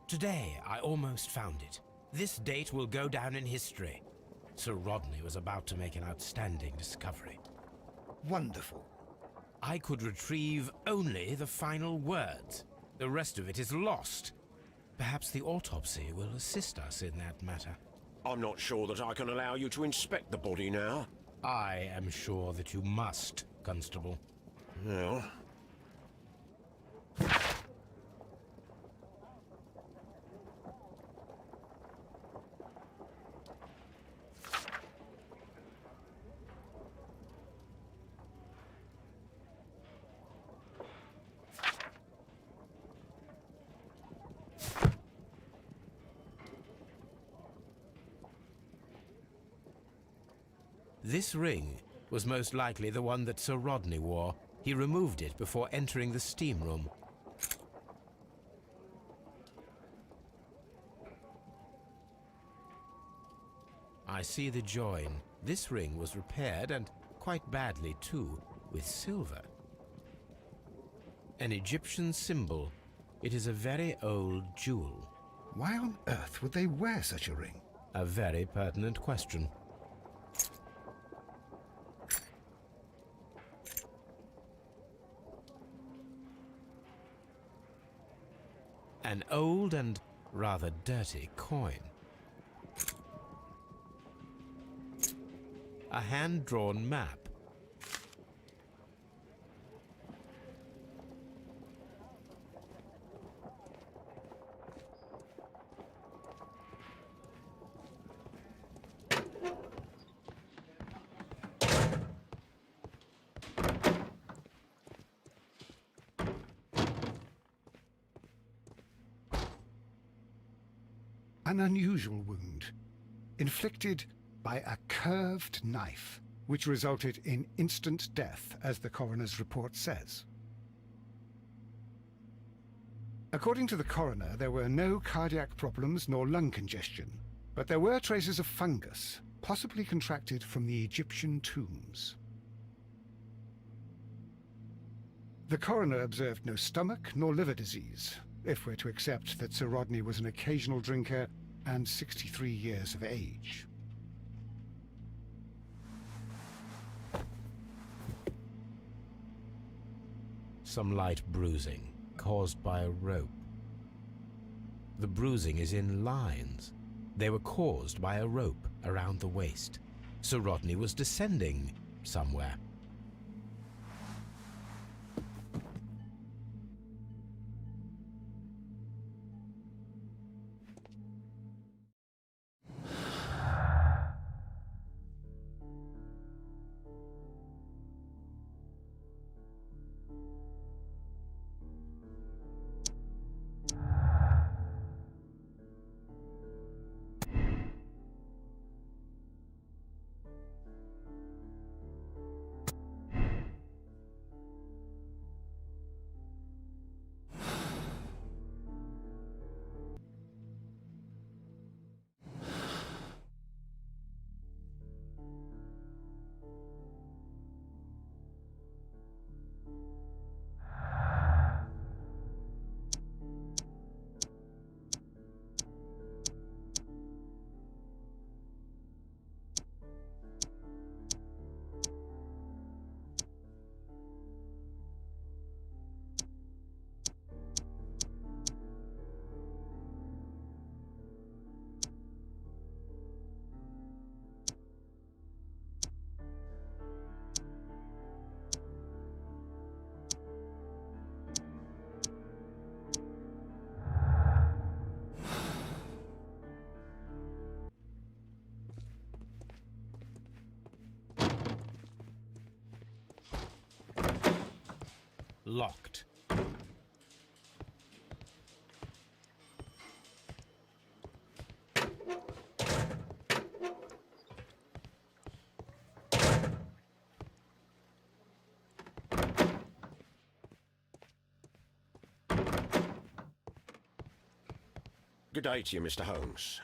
Today, I almost found it. This date will go down in history. Sir Rodney was about to make an outstanding discovery. Wonderful. I could retrieve only the final words. The rest of it is lost. Perhaps the autopsy will assist us in that matter. I'm not sure that I can allow you to inspect the body now. I am sure that you must, Constable. Well... This ring was most likely the one that Sir Rodney wore. He removed it before entering the steam room. I see the join. This ring was repaired, and quite badly too, with silver. An Egyptian symbol. It is a very old jewel. Why on earth would they wear such a ring? A very pertinent question. An old and rather dirty coin. A hand-drawn map. An unusual wound, inflicted by a curved knife, which resulted in instant death, as the coroner's report says. According to the coroner, there were no cardiac problems nor lung congestion, but there were traces of fungus, possibly contracted from the Egyptian tombs. The coroner observed no stomach nor liver disease, if we're to accept that Sir Rodney was an occasional drinker and 63 years of age. Some light bruising, caused by a rope. The bruising is in lines. They were caused by a rope around the waist. Sir Rodney was descending somewhere. Locked. Good day to you, Mr. Holmes.